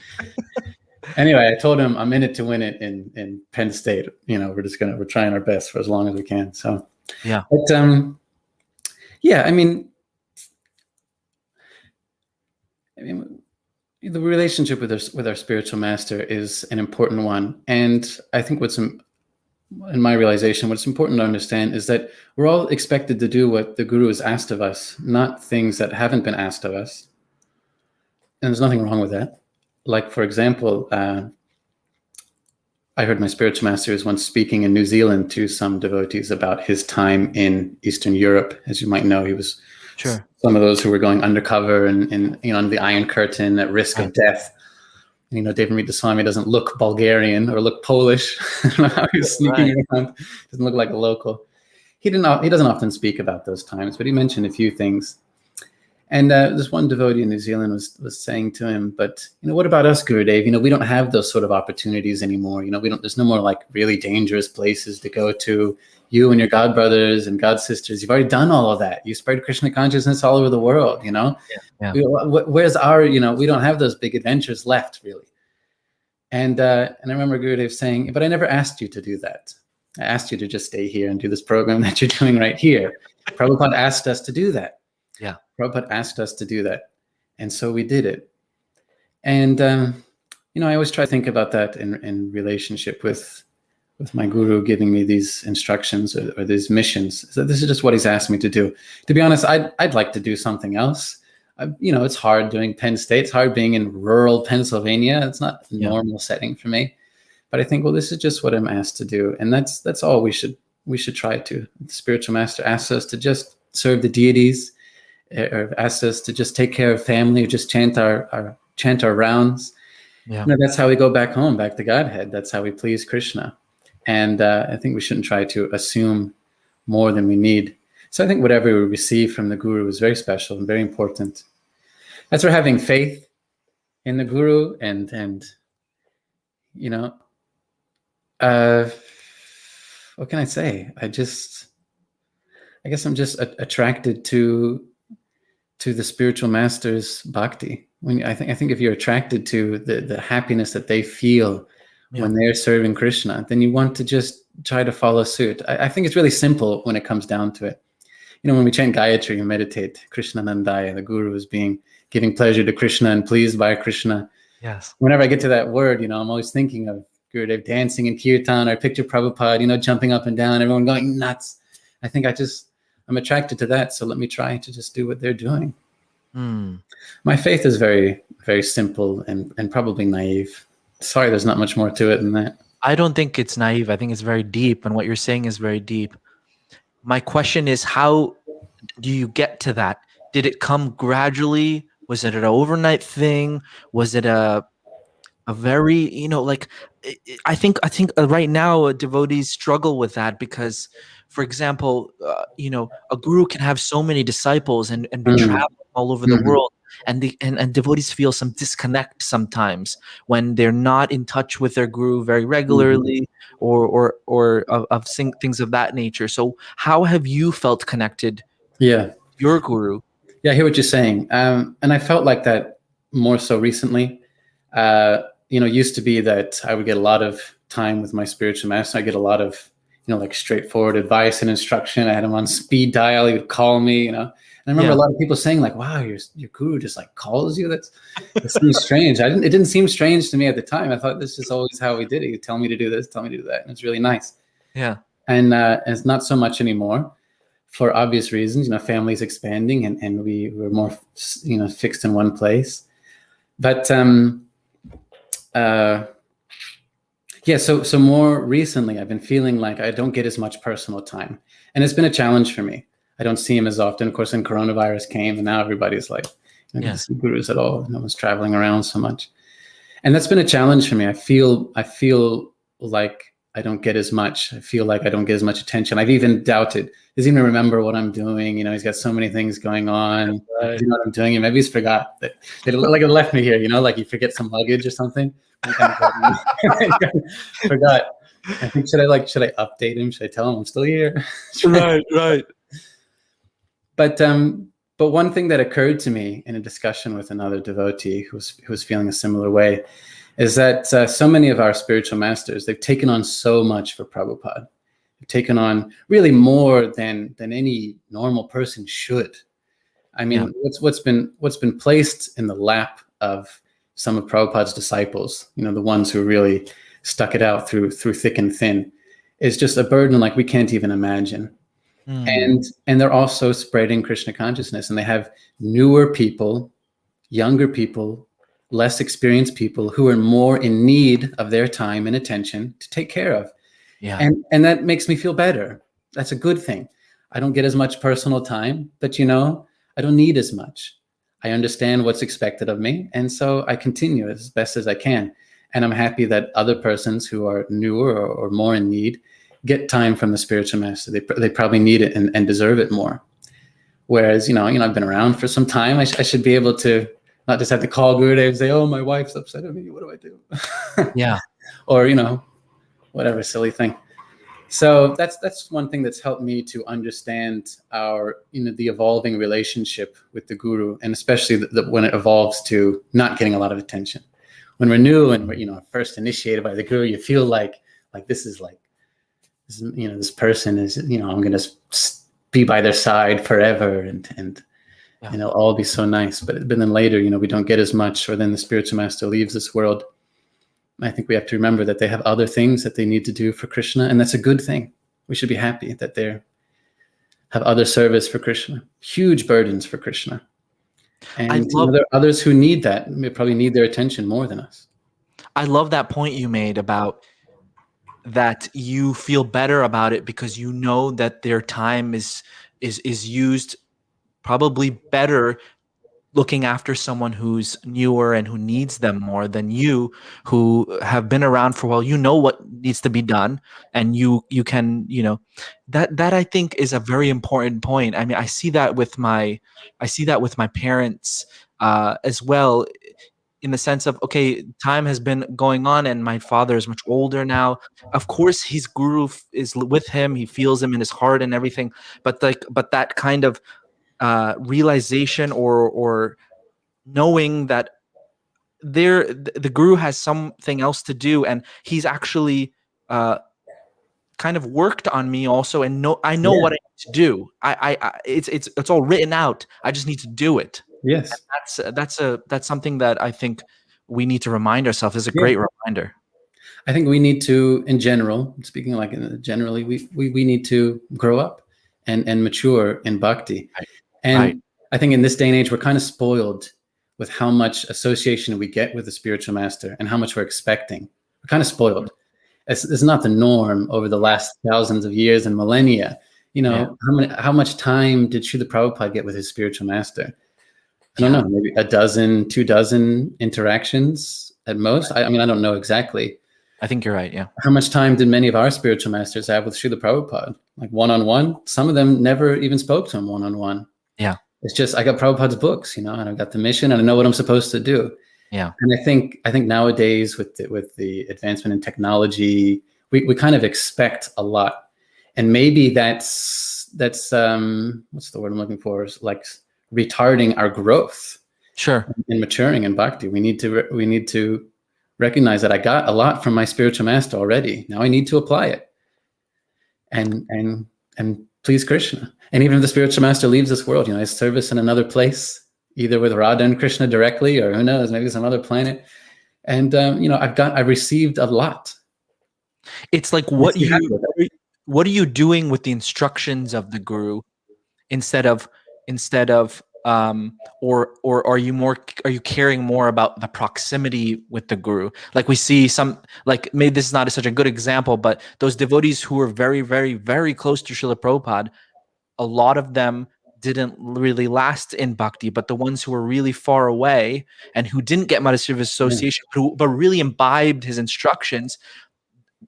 Anyway, I told him I'm in it to win it in Penn State. We're trying our best for as long as we can. So yeah. But I mean, the relationship with our spiritual master is an important one, and I think in my realization, what's important to understand is that we're all expected to do what the guru has asked of us, not things that haven't been asked of us. And there's nothing wrong with that. Like, for example, I heard my spiritual master was once speaking in New Zealand to some devotees about his time in Eastern Europe. As you might know, he was some of those who were going undercover and under the Iron Curtain at risk of death. Devanamrita Swami doesn't look Bulgarian or look Polish. I don't know how he was sneaking around. Doesn't look like a local. He doesn't often speak about those times, but he mentioned a few things. And this one devotee in New Zealand was saying to him, but what about us, Gurudev? We don't have those sort of opportunities anymore. There's no more really dangerous places to go to. You and your godbrothers and god sisters, you've already done all of that. You spread Krishna consciousness all over the world. Where's our, we don't have those big adventures left, really. And I remember Gurudev saying, but I never asked you to do that. I asked you to just stay here and do this program that you're doing right here. Prabhupada asked us to do that. Yeah. Prabhupada asked us to do that. And so we did it. And, I always try to think about that in relationship with my guru giving me these instructions or these missions. So this is just what he's asked me to do. To be honest, I'd like to do something else. It's hard doing Penn State. It's hard being in rural Pennsylvania. It's not a normal setting for me. But I think, well, this is just what I'm asked to do. And that's all we should try to. The spiritual master asks us to just serve the deities, or asks us to just take care of family, or just chant our rounds. Yeah. That's how we go back home, back to Godhead. That's how we please Krishna. And I think we shouldn't try to assume more than we need. So I think whatever we receive from the guru is very special and very important. As for having faith in the guru and what can I say? I guess I'm just attracted to the spiritual master's bhakti. I think if you're attracted to the happiness that they feel when they're serving Krishna, then you want to just try to follow suit. I think it's really simple when it comes down to it. When we chant Gayatri and meditate, Krishna Nandaya, the guru is giving pleasure to Krishna and pleased by Krishna. Yes. Whenever I get to that word, I'm always thinking of Gurudev dancing in kirtan, or I picture Prabhupada, jumping up and down, everyone going nuts. I think I'm attracted to that. So let me try to just do what they're doing. My faith is very, very simple and probably naive. Sorry, there's not much more to it than that. I don't think it's naive. I think it's very deep. And what you're saying is very deep. My question is, how do you get to that? Did it come gradually? Was it an overnight thing? Was it a very, I think right now devotees struggle with that because, for example, a guru can have so many disciples and be traveling all over the world. And devotees feel some disconnect sometimes when they're not in touch with their guru very regularly, or of things of that nature. So how have you felt connected to your guru? Yeah, I hear what you're saying. And I felt like that more so recently. Used to be that I would get a lot of time with my spiritual master. I get a lot of, straightforward advice and instruction. I had him on speed dial. He would call me, And I remember a lot of people saying like, wow, your guru just like calls you. That seems strange. It didn't seem strange to me at the time. I thought this is always how we did it. He'd tell me to do this, tell me to do that. And it's really nice. Yeah. And it's not so much anymore for obvious reasons. Family's expanding and we're more, fixed in one place. But so more recently, I've been feeling like I don't get as much personal time. And it's been a challenge for me. I don't see him as often. Of course, when coronavirus came, and now everybody's like, I don't see gurus at all. No one's traveling around so much. And that's been a challenge for me. I feel like I don't get as much. I feel like I don't get as much attention. I've even doubted, does he even remember what I'm doing? He's got so many things going on. Does he know what I'm doing? And maybe he's forgot that it left me here, like you forget some luggage or something. Forgot. I think, should I update him? Should I tell him I'm still here? Right. But one thing that occurred to me in a discussion with another devotee who was feeling a similar way is that so many of our spiritual masters, they've taken on so much for Prabhupada. They've taken on really more than any normal person should. I mean, what's been placed in the lap of some of Prabhupada's disciples, the ones who really stuck it out through thick and thin, is just a burden like we can't even imagine. And they're also spreading Krishna consciousness, and they have newer people, younger people, less experienced people who are more in need of their time and attention to take care of. Yeah. And that makes me feel better. That's a good thing. I don't get as much personal time, but I don't need as much. I understand what's expected of me. And so I continue as best as I can. And I'm happy that other persons who are newer or more in need get time from the spiritual master. They probably need it and deserve it more. Whereas, I've been around for some time. I should be able to not just have to call Gurudev and say, oh, my wife's upset at me. What do I do? Yeah. Or, whatever silly thing. So that's one thing that's helped me to understand our, the evolving relationship with the guru, and especially when it evolves to not getting a lot of attention. When we're new and we're, first initiated by the guru, you feel like this is like, this person is, I'm going to be by their side forever. And Yeah. and it'll all be so nice. But then later, we don't get as much, or then the spiritual master leaves this world. I think we have to remember that they have other things that they need to do for Krishna, and that's a good thing. We should be happy that they have other service for Krishna, huge burdens for Krishna. And there are others who need that. They probably need their attention more than us. I love that point you made about that you feel better about it because you know that their time is used probably better looking after someone who's newer and who needs them more than you, who have been around for a while. You know what needs to be done, and you can, that I think is a very important point. I mean, I see that with my parents as well, in the sense of, okay, time has been going on and my father is much older now. Of course, his guru is with him. He feels him in his heart and everything. But that kind of realization or knowing that the guru has something else to do, and he's actually kind of worked on me also, and I know what I need to do. It's all written out. I just need to do it. Yes. And that's something that I think we need to remind ourselves. Is a great reminder. I think we need to, in general, speaking like generally, we need to grow up and mature in bhakti. Right. And Right. I think in this day and age, we're kind of spoiled with how much association we get with the spiritual master and how much we're expecting. We're kind of spoiled. It's not the norm over the last thousands of years and millennia. How much time did Srila Prabhupada get with his spiritual master? I don't know, maybe a dozen, 2 dozen interactions at most. I mean, I don't know exactly. I think you're right. Yeah. How much time did many of our spiritual masters have with Srila Prabhupada? Like one-on-one? Some of them never even spoke to him one-on-one. Yeah. It's just, I got Prabhupada's books, and I've got the mission, and I know what I'm supposed to do. Yeah. And I think nowadays with the advancement in technology, we kind of expect a lot. And maybe that's what's the word I'm looking for? Is like retarding our growth. Sure. And maturing in bhakti. We need to recognize that I got a lot from my spiritual master already. Now I need to apply it and please Krishna. And even if the spiritual master leaves this world, his service in another place, either with Radha and Krishna directly, or who knows, maybe some other planet. And I've received a lot. It's like what are you doing with the instructions of the guru instead of or are you caring more about the proximity with the guru? Like we see some, like, maybe this is not such a good example, but those devotees who were very, very, very close to Srila Prabhupada, a lot of them didn't really last in bhakti, but the ones who were really far away and who didn't get much of his association, but really imbibed his instructions,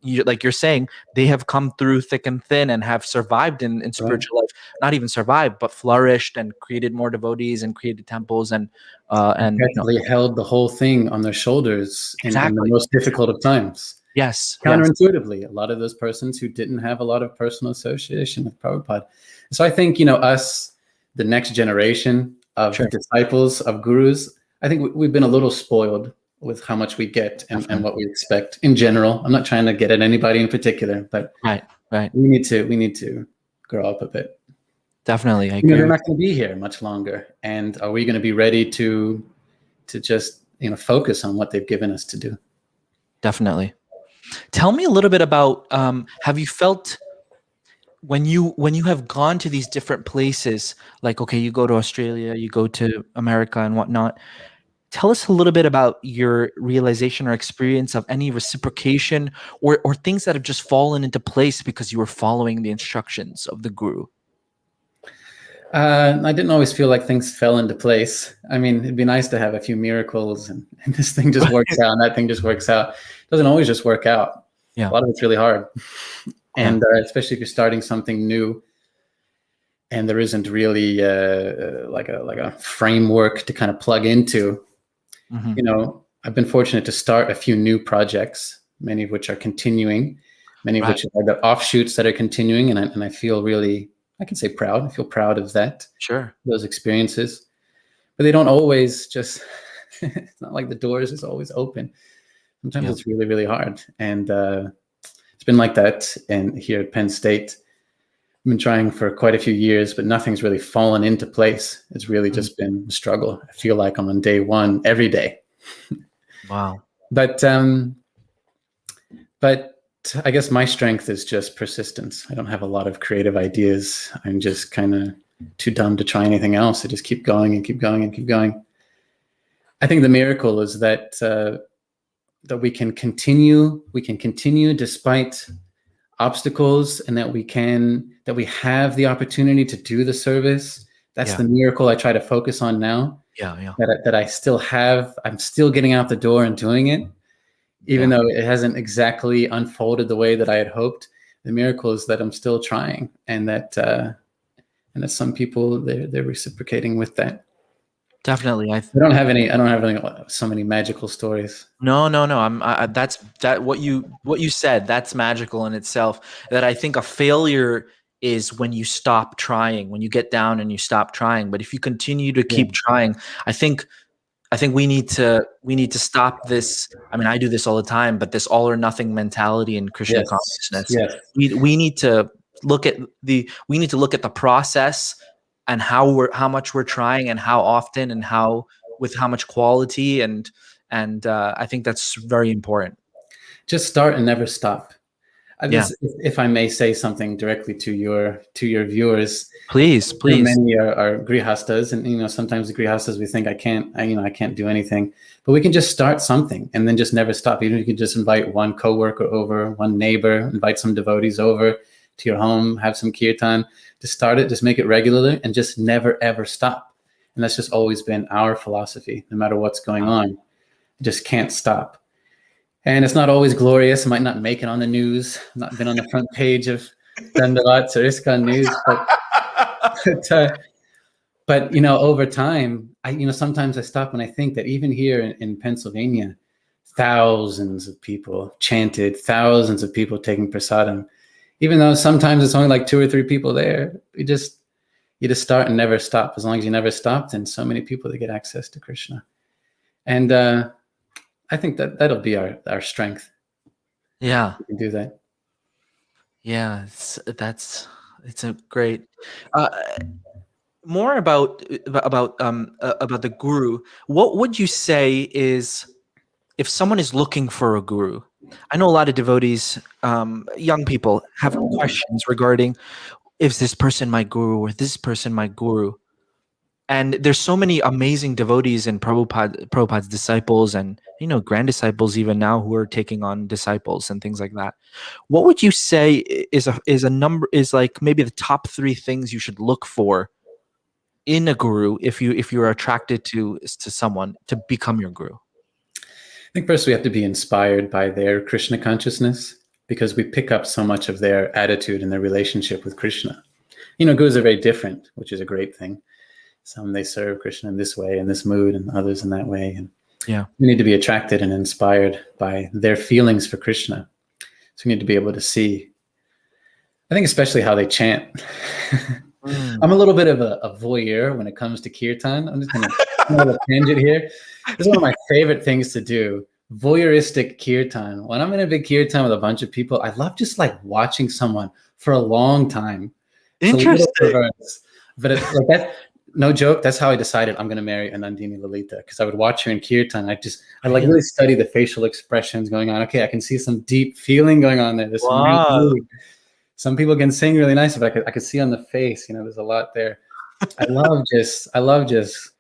like you're saying, they have come through thick and thin and have survived in spiritual life. Not even survived, but flourished and created more devotees and created temples and held the whole thing on their shoulders in the most difficult of times. Yes. Counterintuitively, a lot of those persons who didn't have a lot of personal association with Prabhupada. So I think, us, the next generation of disciples of gurus, I think we've been a little spoiled with how much we get and what we expect in general. I'm not trying to get at anybody in particular, but right. we need to grow up a bit. Definitely. I agree. They're not going to be here much longer. And are we going to be ready to just, focus on what they've given us to do? Definitely. Tell me a little bit about, have you felt when you have gone to these different places, like, okay, you go to Australia, you go to America and whatnot, tell us a little bit about your realization or experience of any reciprocation or things that have just fallen into place because you were following the instructions of the guru. I didn't always feel like things fell into place. I mean, it'd be nice to have a few miracles and this thing just works out and that thing just works out. It doesn't always just work out. Yeah. A lot of it's really hard. And especially if you're starting something new and there isn't really like a framework to kind of plug into. Mm-hmm. I've been fortunate to start a few new projects, many of which are continuing, many of which are the offshoots that are continuing. And I feel really, I can say proud. I feel proud of that. Sure. Those experiences. But they don't always just, it's not like the doors is always open. Sometimes it's really, really hard. And it's been like that here at Penn State. been trying for quite a few years, but nothing's really fallen into place. It's really just been a struggle. I feel like I'm on day one every day. Wow. But I guess my strength is just persistence. I don't have a lot of creative ideas. I'm just kind of too dumb to try anything else. I just keep going and keep going and keep going. I think the miracle is that that we can continue despite obstacles, and that we have the opportunity to do the service. That's the miracle I try to focus on now. Yeah. That I still have. I'm still getting out the door and doing it, even though it hasn't exactly unfolded the way that I had hoped. The miracle is that I'm still trying, and that some people they're reciprocating with that. Definitely. I don't have so many magical stories. No. What you said, that's magical in itself. That I think a failure is when you stop trying, when you get down and you stop trying. But if you continue to keep trying, I think we need to stop this. I mean, I do this all the time, but this all or nothing mentality in Krishna consciousness. Yes. We need to look at the process and how much we're trying and how often and with how much quality, and I think that's very important. Just start and never stop. If I may say something directly to your viewers, please. Many are grihastas, and sometimes the grihastas, we think I can't do anything, but we can just start something and then just never stop. Even if you can just invite one coworker over, one neighbor, invite some devotees over to your home, have some kirtan, just start it, just make it regular, and just never ever stop. And that's just always been our philosophy. No matter what's going on, you just can't stop. And it's not always glorious. It might not make it on the news, not been on the front page of Dandavat or ISKCON news, but over time, sometimes I stop and I think that even here in Pennsylvania, thousands of people chanted, thousands of people taking prasadam, even though sometimes it's only like 2 or 3 people there. You just start and never stop. As long as you never stop, then so many people that get access to Krishna. And I think that'll be our strength. Yeah, we can do that. Yeah, it's a great. More about the guru. What would you say is, if someone is looking for a guru? I know a lot of devotees, young people, have questions regarding, is this person my guru or this person my guru? And there's so many amazing devotees and Prabhupada's disciples, and grand disciples even now, who are taking on disciples and things like that. What would you say is like maybe the top 3 things you should look for in a guru if you're attracted to someone to become your guru? I think first we have to be inspired by their Krishna consciousness, because we pick up so much of their attitude and their relationship with Krishna. Gurus are very different, which is a great thing. Some, they serve Krishna in this way, in this mood, and others in that way. And we need to be attracted and inspired by their feelings for Krishna. So we need to be able to see, I think, especially how they chant. I'm a little bit of a voyeur when it comes to kirtan. I'm just going to have a tangent here. This is one of my favorite things to do. Voyeuristic kirtan. When I'm in a big kirtan with a bunch of people, I love just like watching someone for a long time. Interesting. But it's like that. No joke. That's how I decided I'm going to marry a Nandini Lalita, because I would watch her in kirtan. I really study the facial expressions going on. Okay, I can see some deep feeling going on there. Some people can sing really nice, but I could see on the face, there's a lot there. I love just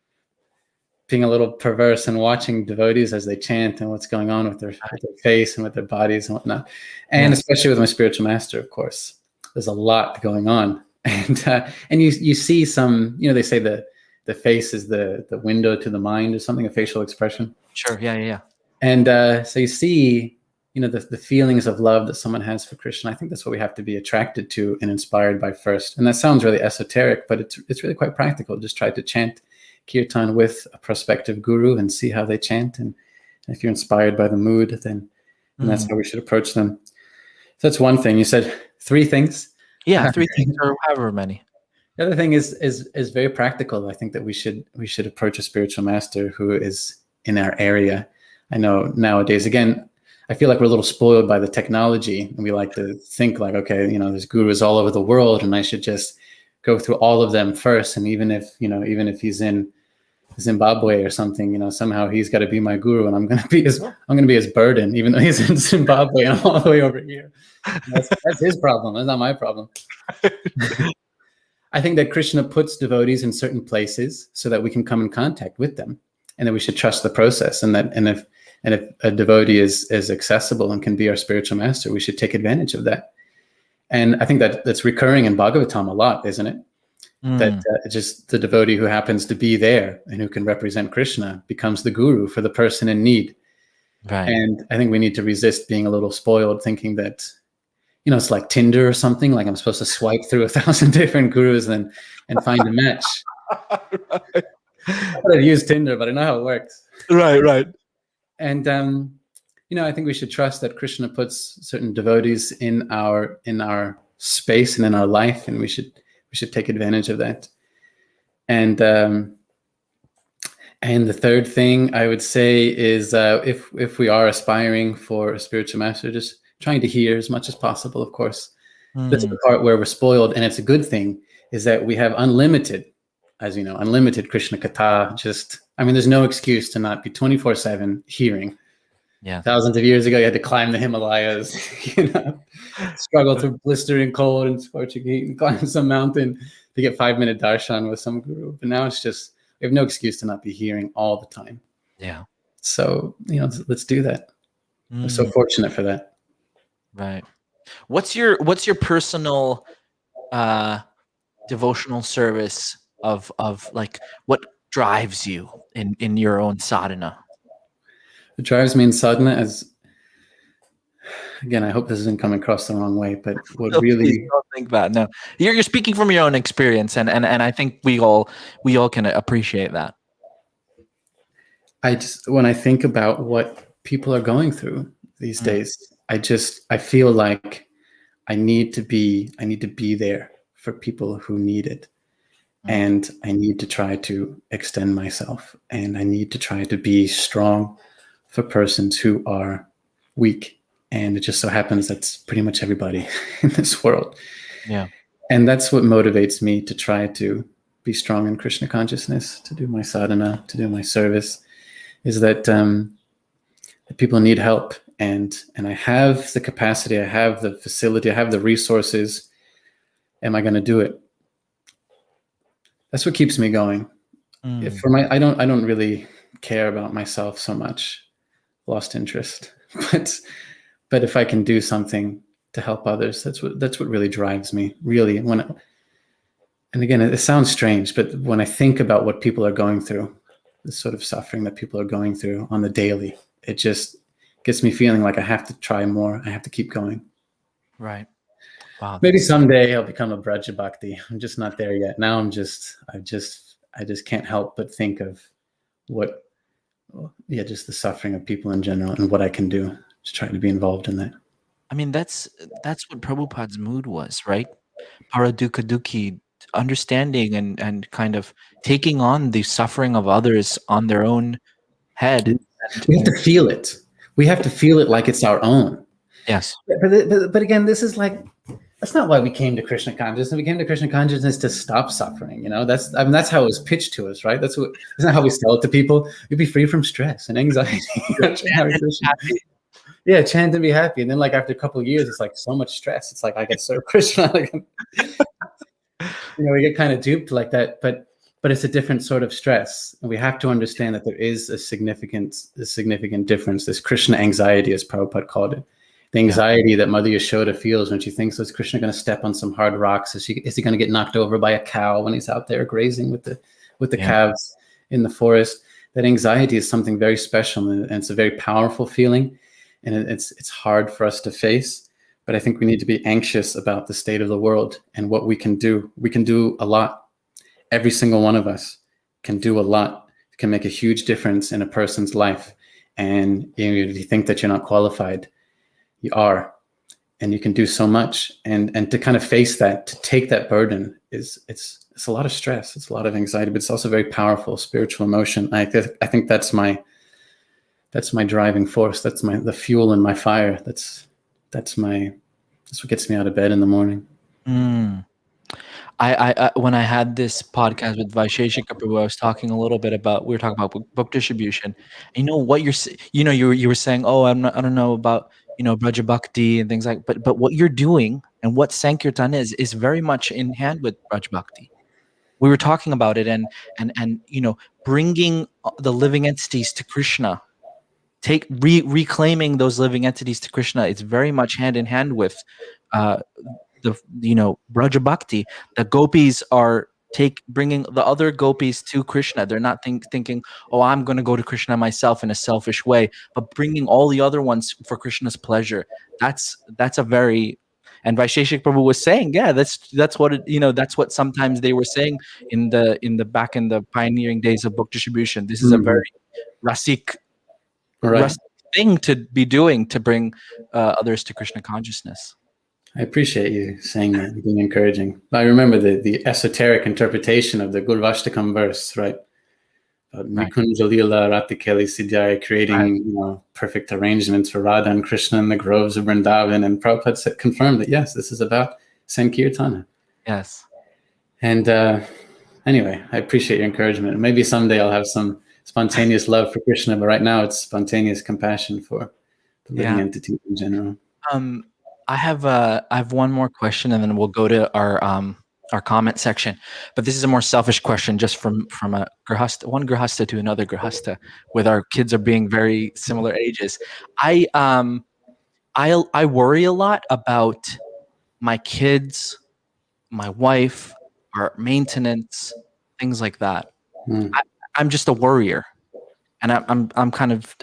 being a little perverse and watching devotees as they chant and what's going on with their face and with their bodies and whatnot. And especially with my spiritual master, of course, there's a lot going on. And you see some, they say the face is the window to the mind, or something, a facial expression. Sure. Yeah. And so you see, the feelings of love that someone has for Krishna. I think that's what we have to be attracted to and inspired by first. And that sounds really esoteric, but it's really quite practical. Just try to chant kirtan with a prospective guru and see how they chant. And if you're inspired by the mood, then that's how we should approach them. So that's one thing. You said 3 things. Yeah, 3 things, or however many. The other thing is very practical. I think that we should approach a spiritual master who is in our area. I know nowadays, again, I feel like we're a little spoiled by the technology, and we like to think like, okay, there's gurus all over the world, and I should just go through all of them first. And even if he's in Zimbabwe or something, somehow he's got to be my guru, and I'm going to be his burden, even though he's in Zimbabwe and I'm all the way over here. That's his problem. That's not my problem. I think that Krishna puts devotees in certain places so that we can come in contact with them, and that we should trust the process. And if a devotee is accessible and can be our spiritual master, we should take advantage of that. And I think that's recurring in Bhagavatam a lot, isn't it? That just the devotee who happens to be there and who can represent Krishna becomes the guru for the person in need. Right. And I think we need to resist being a little spoiled, thinking that, it's like Tinder or something, like I'm supposed to swipe through 1,000 different gurus and find a match. Right. I've used Tinder, but I know how it works. Right. And, I think we should trust that Krishna puts certain devotees in our space and in our life, and we should take advantage of that. And the third thing I would say is, if we are aspiring for a spiritual master, just trying to hear as much as possible, of course. That's the part where we're spoiled, and it's a good thing, is that we have unlimited Krishna Katha. There's no excuse to not be 24/7 hearing. Yeah. Thousands of years ago, you had to climb the Himalayas, struggle through blistering cold and scorching heat, and climb some mountain to get 5-minute darshan with some guru. But now it's just, we have no excuse to not be hearing all the time. Yeah. So, let's do that. We're so fortunate for that. Right. What's your personal devotional service of like what drives you in your own sadhana? What drives me in sadhana is, again, I hope this doesn't come across the wrong way, but what really don't think that. No, you're speaking from your own experience, and I think we all can appreciate that. When I think about what people are going through these days, I feel like I need to be there for people who need it. And I need to try to extend myself, and I need to try to be strong for persons who are weak. And it just so happens that's pretty much everybody in this world. Yeah. And that's what motivates me to try to be strong in Krishna consciousness, to do my sadhana, to do my service, is that people need help. And I have the capacity, I have the facility, I have the resources. Am I going to do it? That's what keeps me going. I don't really care about myself so much. Lost interest. But if I can do something to help others, that's what really drives me. Really, and again, it sounds strange, but when I think about what people are going through, the sort of suffering that people are going through on the daily, it just gets me feeling like I have to try more. I have to keep going. Right. Wow. Maybe someday I'll become a Braja Bhakti. I'm just not there yet. Now I just can't help but think of just the suffering of people in general and what I can do to try to be involved in that. That's what Prabhupada's mood was, right? Paradukha Dukhi, understanding and kind of taking on the suffering of others on their own head. We have to feel it. We have to feel it like it's our own. Yes. But again, this is like, that's not why we came to Krishna consciousness. We came to Krishna consciousness to stop suffering. That's how it was pitched to us, right? Isn't that how we sell it to people? You'll be free from stress and anxiety. Yeah, chant and be happy. And then like after a couple of years, it's like so much stress. It's like I can serve Krishna. We get kind of duped like that. But it's a different sort of stress. And we have to understand that there is a significant difference. This Krishna anxiety, as Prabhupada called it. The anxiety that Mother Yashoda feels when she thinks, is Krishna going to step on some hard rocks? Is he going to get knocked over by a cow when he's out there grazing with the calves in the forest? That anxiety is something very special, and it's a very powerful feeling, and it's hard for us to face. But I think we need to be anxious about the state of the world and what we can do. We can do a lot. Every single one of us can do a lot. It can make a huge difference in a person's life. And if you think that you're not qualified, you are, and you can do so much. And to kind of face that, to take that burden, it's a lot of stress. It's a lot of anxiety, but it's also very powerful spiritual emotion. I think that's my that's my driving force. That's the fuel in my fire. That's what gets me out of bed in the morning. Mm. I when I had this podcast with Vaisheshika Prabhu, I was talking a little bit about we were talking about book distribution. And you know what you were saying, oh, I don't know about Braja Bhakti and things like, but what you're doing and what Sankirtan is very much in hand with Braj Bhakti. We were talking about it, and bringing the living entities to Krishna, reclaiming those living entities to Krishna. It's very much hand in hand with uh, Braja Bhakti. The gopis are bringing the other gopis to Krishna. They're not thinking, oh, I'm going to go to Krishna myself in a selfish way, but bringing all the other ones for Krishna's pleasure. That's a very, and Vaisheshik Prabhu was saying, yeah, that's what that's what sometimes they were saying in the pioneering days of book distribution. This is a very rasik Right. thing to be doing to bring others to Krishna consciousness. I appreciate you saying that and being encouraging. I remember the esoteric interpretation of the Gurvashtakam verse, right? Nikunjalila Ratikeli Siddhai, creating perfect arrangements for Radha and Krishna in the groves of Vrindavan. And Prabhupada confirmed that, yes, this is about Sankirtana. Yes. And anyway, I appreciate your encouragement. Maybe someday I'll have some spontaneous love for Krishna, but right now it's spontaneous compassion for the living entity in general. I have one more question, and then we'll go to our comment section. But this is a more selfish question, just from a one grihasta to another grihasta, with our kids are being very similar ages. I worry a lot about my kids, my wife, our maintenance, things like that. I'm just a worrier, and I'm kind of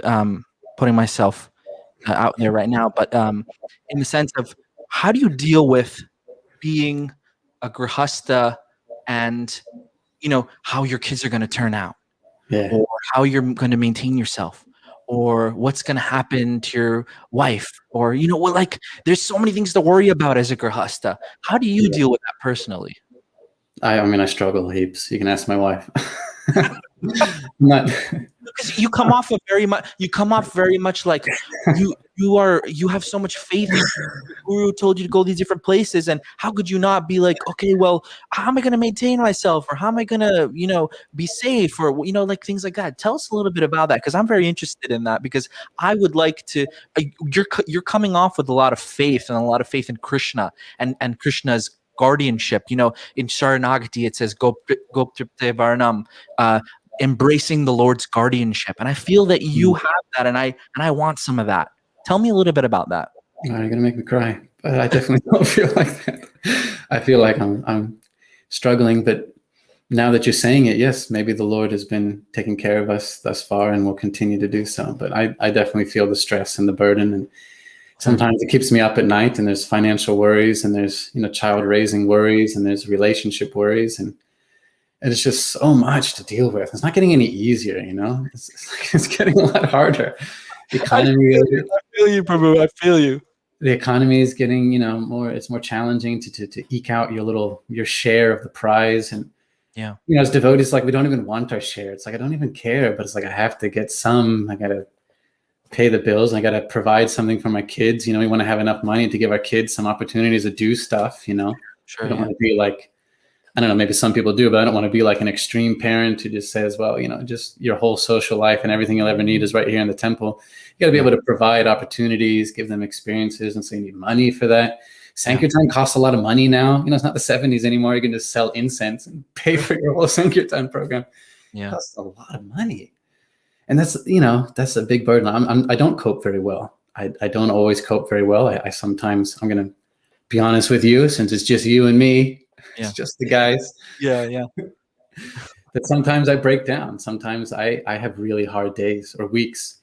putting myself out there right now, but in the sense of, how do you deal with being a grihasta and how your kids are going to turn out, or how you're going to maintain yourself, or what's going to happen to your wife, or like there's so many things to worry about as a grihasta. How do you deal with that personally? I struggle heaps. You can ask my wife. Not because you come off very much like you have so much faith. Guru told you to go these different places, and how could you not be like, okay, well, how am I going to maintain myself, or how am I going to be safe, or like things like that? Tell us a little bit about that, because I'm very interested in that, because I would like to you're coming off with a lot of faith, and a lot of faith in Krishna and Krishna's guardianship. In Sharanagati it says Goptripte Varnam, embracing the Lord's guardianship, and I feel that you have that, and I want some of that. Tell me a little bit about that. You're gonna make me cry, but I definitely don't feel like that. I feel like I'm struggling, but now that you're saying it, yes, maybe the Lord has been taking care of us thus far and will continue to do so. But I definitely feel the stress and the burden, and sometimes it keeps me up at night, and there's financial worries, and there's child raising worries, and there's relationship worries, and it's just so much to deal with. It's not getting any easier, it's getting a lot harder. The economy, I feel you, Prabhu. I feel you. The economy is getting, it's more challenging to eke out your share of the prize. And, as devotees, like, we don't even want our share. It's like, I don't even care, but it's like, I have to get some. I got to pay the bills. And I got to provide something for my kids. We want to have enough money to give our kids some opportunities to do stuff, Sure, I don't want to be like, I don't know, maybe some people do, but I don't want to be like an extreme parent who just says, well, just your whole social life and everything you'll ever need is right here in the temple. You got to be able to provide opportunities, give them experiences, and so you need money for that. Sankirtan costs a lot of money now. It's not the 70s anymore. You can just sell incense and pay for your whole Sankirtan program. It costs a lot of money. And that's a big burden. I don't cope very well. I don't always cope very well. I sometimes, I'm going to be honest with you, since it's just you and me. It's just the guys. But sometimes I break down. Sometimes I have really hard days or weeks.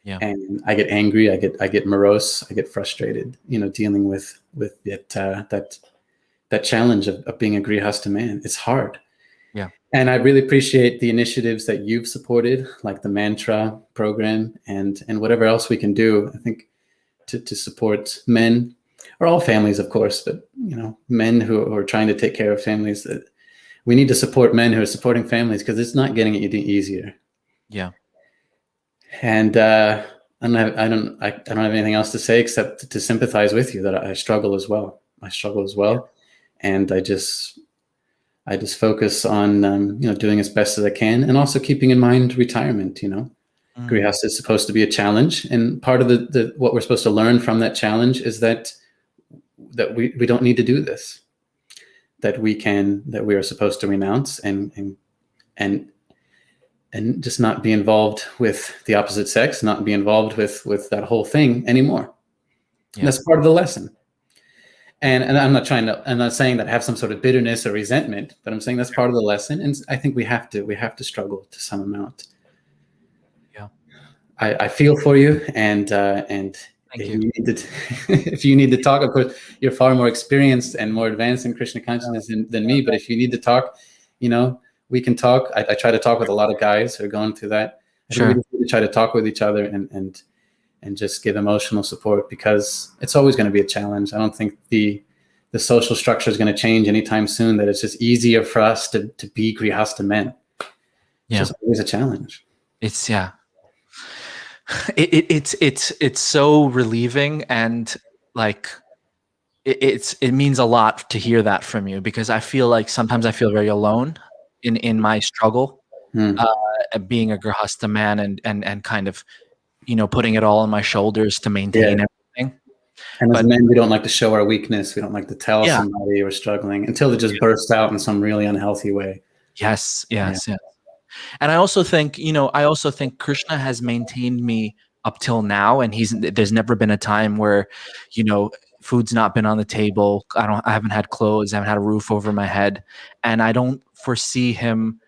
And I get angry. I get morose. I get frustrated. Dealing with that challenge of being a grihasta man. It's hard. And I really appreciate the initiatives that you've supported, like the mantra program and whatever else we can do. I think to support men, or all families, of course, but men who are trying to take care of families. That we need to support men who are supporting families, because it's not getting any easier. And I don't have anything else to say except to sympathize with you that I struggle as well. And I just focus on doing as best as I can, and also keeping in mind retirement. Grihastha is supposed to be a challenge, and part of the what we're supposed to learn from that challenge is that we don't need to do this. That we are supposed to renounce and just not be involved with the opposite sex, not be involved with that whole thing anymore. Yeah. That's part of the lesson. And I'm not saying that I have some sort of bitterness or resentment, but I'm saying that's part of the lesson. And I think we have to struggle to some amount. Yeah. I feel for you, and if you need to talk, of course, you're far more experienced and more advanced in Krishna consciousness than me. But if you need to talk, we can talk. I try to talk with a lot of guys who are going through that. Sure. We try to talk with each other and just give emotional support, because it's always going to be a challenge. I don't think the social structure is going to change anytime soon, that it's just easier for us to be Grihastha men. It's just always a challenge. It's it's so relieving, and like it means a lot to hear that from you, because I feel like sometimes I feel very alone in my struggle being a Grihastha man and kind of putting it all on my shoulders to maintain everything. And as men, we don't like to show our weakness. We don't like to tell somebody we're struggling until it just bursts out in some really unhealthy way. Yes. And I also think Krishna has maintained me up till now, and there's never been a time where, food's not been on the table. I haven't had clothes. I haven't had a roof over my head, and I don't foresee him.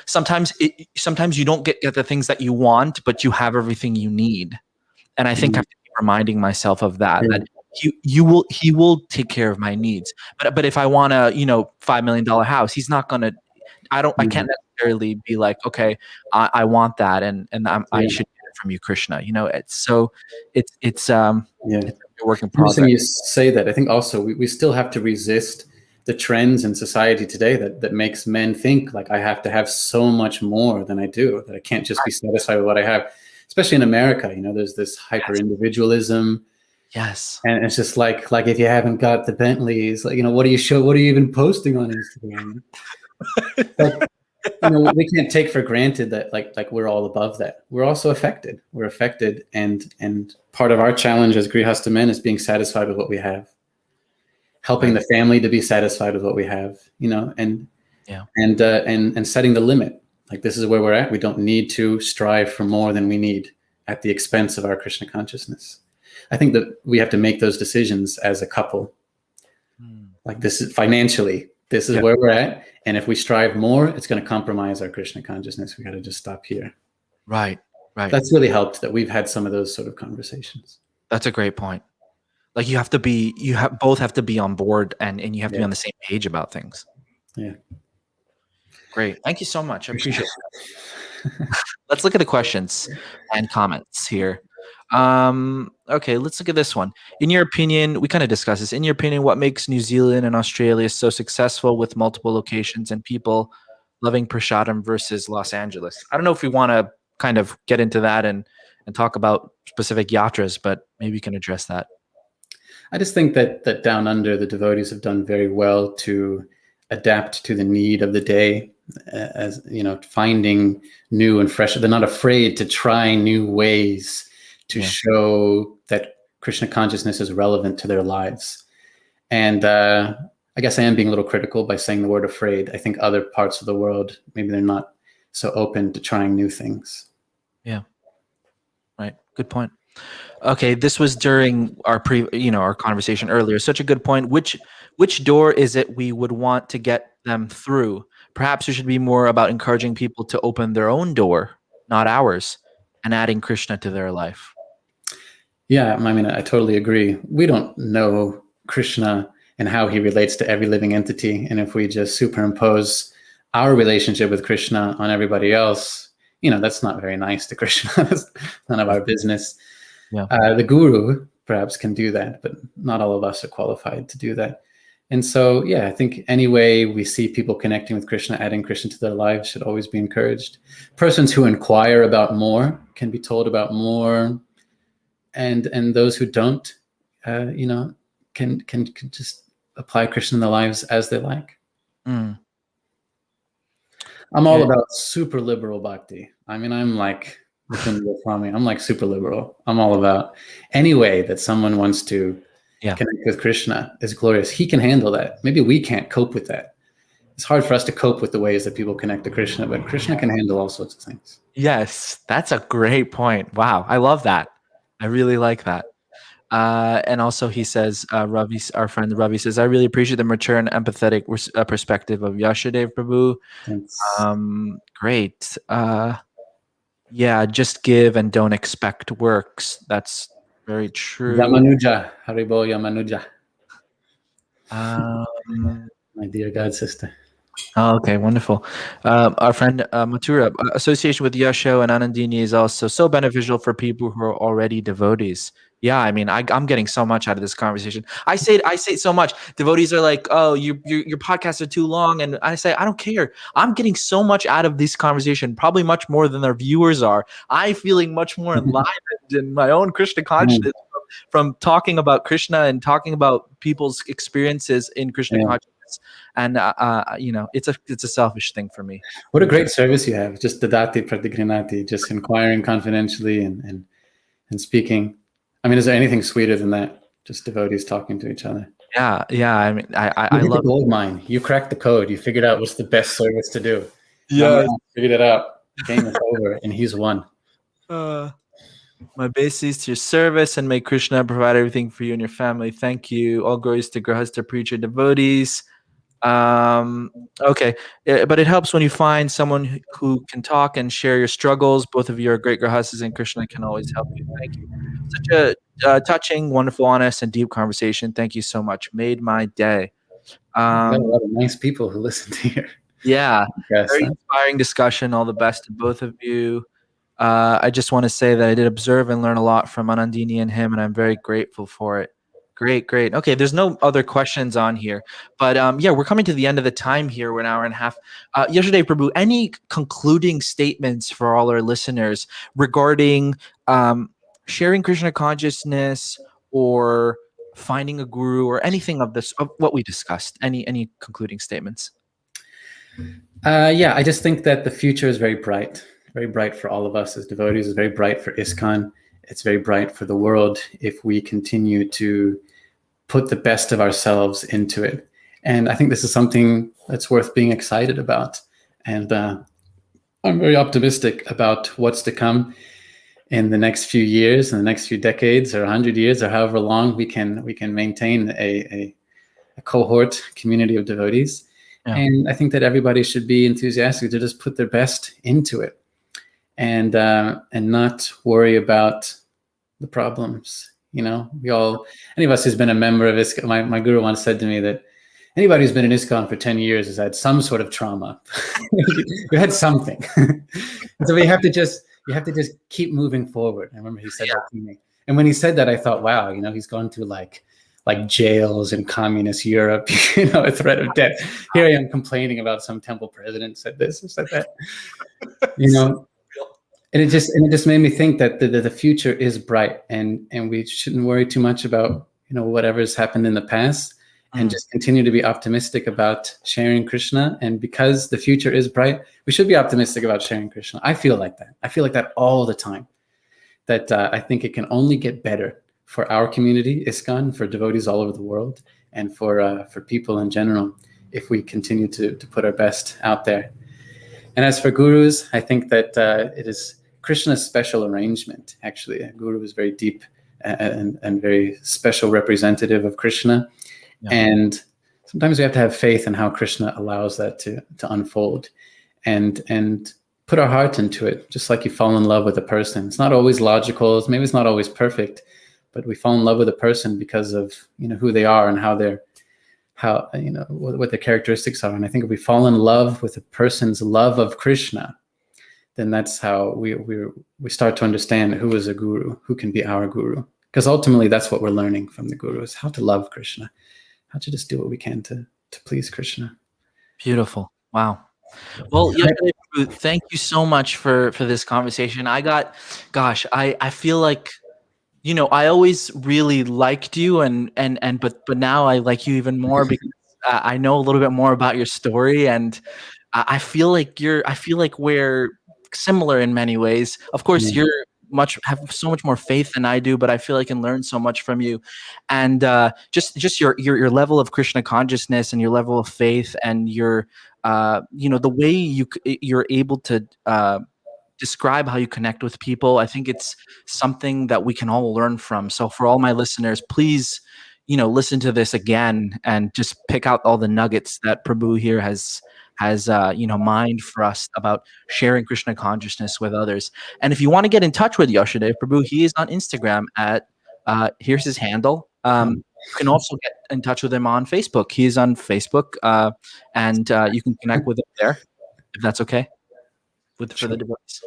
Sometimes you don't get the things that you want, but you have everything you need. And I think I have to keep reminding myself of that he will take care of my needs. But if I want a $5 million house, he's not gonna. I can't necessarily be like, okay, I want that, and I should get it from you, Krishna. It's a work in progress. Interesting you say that. I think also we still have to resist the trends in society today that makes men think like I have to have so much more than I do, that I can't just be satisfied with what I have. Especially in America, there's this hyper individualism. Yes. And it's just like if you haven't got the Bentleys, what do you even posting on Instagram? We can't take for granted that like we're all above that. We're also affected. We're affected, and part of our challenge as Grihastha men is being satisfied with what we have, helping the family to be satisfied with what we have, and setting the limit. Like, this is where we're at. We don't need to strive for more than we need at the expense of our Krishna consciousness. I think that we have to make those decisions as a couple. Like, this is financially, this is where we're at. And if we strive more, it's going to compromise our Krishna consciousness. We got to just stop here. Right. That's really helped that we've had some of those sort of conversations. That's a great point. Like, both have to be on board, and you have to be on the same page about things. Yeah. Great. Thank you so much. I appreciate it. Let's look at the questions and comments here. Okay, let's look at this one. In your opinion, we kind of discussed this. In your opinion, what makes New Zealand and Australia so successful with multiple locations and people loving prasadam versus Los Angeles? I don't know if we want to kind of get into that and talk about specific yatras, but maybe you can address that. I just think that down under, the devotees have done very well to adapt to the need of the day, as finding new and fresh. They're not afraid to try new ways to show that Krishna consciousness is relevant to their lives. And I guess I am being a little critical by saying the word afraid. I think other parts of the world, maybe they're not so open to trying new things. Yeah. Right. Good point. Okay, this was during our our conversation earlier. Such a good point. Which door is it we would want to get them through? Perhaps it should be more about encouraging people to open their own door, not ours, and adding Krishna to their life. Yeah, I mean, I totally agree. We don't know Krishna and how he relates to every living entity, and if we just superimpose our relationship with Krishna on everybody else, that's not very nice to Krishna. That's none of our business. Yeah. The guru perhaps can do that, but not all of us are qualified to do that. And so, yeah, I think any way we see people connecting with Krishna, adding Krishna to their lives should always be encouraged. Persons who inquire about more can be told about more, and those who don't, can just apply Krishna in their lives as they like. Mm. I'm all Yeah. about super liberal bhakti. I mean, I'm like within the family. I'm like super liberal. I'm all about any way that someone wants to connect with Krishna is glorious. He can handle that. Maybe we can't cope with that. It's hard for us to cope with the ways that people connect to Krishna, but Krishna can handle all sorts of things. Yes, that's a great point. Wow, I love that. I really like that. And also, he says, Ravi, our friend Ravi says, I really appreciate the mature and empathetic perspective of Yasodev Prabhu. Thanks. Great. Yeah, just give and don't expect works. That's very true. Yamanuja, Haribo Yamanuja. Um, My dear God sister. Oh, okay, wonderful. Our friend Mathura, association with Yasho and Anandini is also so beneficial for people who are already devotees. Yeah, I mean, I'm getting so much out of this conversation. I say so much. Devotees are like, "Oh, your podcasts are too long," and I say, "I don't care. I'm getting so much out of this conversation, probably much more than their viewers are. I'm feeling much more enlivened in my own Krishna consciousness from talking about Krishna and talking about people's experiences in Krishna consciousness." And it's a selfish thing for me. What a great service you have. Just dadati pratigrinati, just inquiring confidentially and speaking. I mean, is there anything sweeter than that? Just devotees talking to each other. Yeah. I mean, I You love the gold mine. You cracked the code. You figured out what's the best service to do. Yeah, figured it out. Game is over, and he's won. My base is to your service, and may Krishna provide everything for you and your family. Thank you. All glories to Grahasta preacher devotees. Okay, but it helps when you find someone who can talk and share your struggles. Both of you are great Grahastas, and Krishna can always help you. Thank you. Such a touching, wonderful, honest, and deep conversation. Thank you so much. Made my day. Got a lot of nice people who listen to here. Yeah, very inspiring discussion. All the best to both of you. I just want to say that I did observe and learn a lot from Anandini and him, and I'm very grateful for it. Great. Okay, there's no other questions on here, but yeah, we're coming to the end of the time here. We're an hour and a half. Yesterday, Prabhu, any concluding statements for all our listeners regarding sharing Krishna consciousness or finding a guru or anything of this, of what we discussed? Any concluding statements? Yeah, I just think that the future is very bright for all of us as devotees. It's very bright for ISKCON. It's very bright for the world if we continue to put the best of ourselves into it. And I think this is something that's worth being excited about. And I'm very optimistic about what's to come in the next few years, in the next few decades, or 100 years, or however long we can maintain a cohort community of devotees. Yeah. And I think that everybody should be enthusiastic to just put their best into it, and not worry about the problems. You know, any of us who's been a member of ISKCON, my guru once said to me that anybody who's been in ISKCON for 10 years has had some sort of trauma. You had something. So you have to just keep moving forward. I remember he said that to me. And when he said that, I thought, wow, he's gone through like jails in communist Europe, a threat of death. Here I am complaining about some temple president said this or said that, And it just made me think that the future is bright, and we shouldn't worry too much about whatever's happened in the past, and just continue to be optimistic about sharing Krishna. And because the future is bright, we should be optimistic about sharing Krishna. I feel like that. I feel like that all the time. That I think it can only get better for our community, ISKCON, for devotees all over the world, and for people in general, if we continue to put our best out there. And as for gurus, I think that it is Krishna's special arrangement. Actually, a guru is very deep and very special representative of Krishna. Yeah. And sometimes we have to have faith in how Krishna allows that to unfold, and put our heart into it, just like you fall in love with a person. It's not always logical. Maybe it's not always perfect, but we fall in love with a person because of who they are and what their characteristics are. And I think if we fall in love with a person's love of Krishna, then that's how we start to understand who is a guru, who can be our guru. Because ultimately, that's what we're learning from the guru, is how to love Krishna, how to just do what we can to please Krishna. Beautiful. Wow. Well, Yasodev Prabhu, thank you so much for this conversation. I feel like, I always really liked you, but now I like you even more because I know a little bit more about your story, and I feel like we're similar in many ways. Of course, Yeah. have so much more faith than I do, but I feel I can learn so much from you, and just your level of Krishna consciousness and your level of faith and your the way you're able to describe how you connect with people. I think it's something that we can all learn from. So for all my listeners, please, listen to this again and just pick out all the nuggets that Prabhu here has mined for us about sharing Krishna consciousness with others. And if you want to get in touch with Yasodev Prabhu, he is on Instagram at here's his handle. You can also get in touch with him on Facebook. He is on Facebook, and you can connect with him there, if that's okay for the devotees.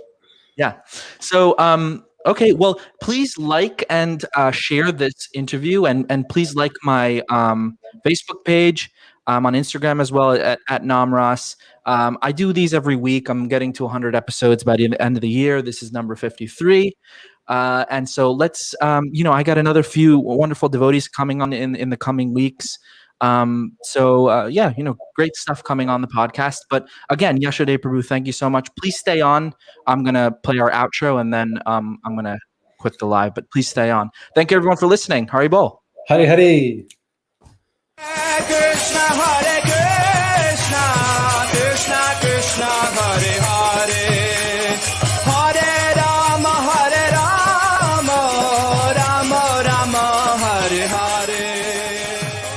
Yeah. So, okay. Well, please like and share this interview, and please like my Facebook page. On Instagram as well at Namras. I do these every week. I'm getting to 100 episodes by the end of the year. This is number 53. And so let's, I got another few wonderful devotees coming on in the coming weeks. Great stuff coming on the podcast. But again, Yasodev Prabhu, thank you so much. Please stay on. I'm going to play our outro, and then I'm going to quit the live, but please stay on. Thank you everyone for listening. Hari Bol. Hari Hari. Krishna Hare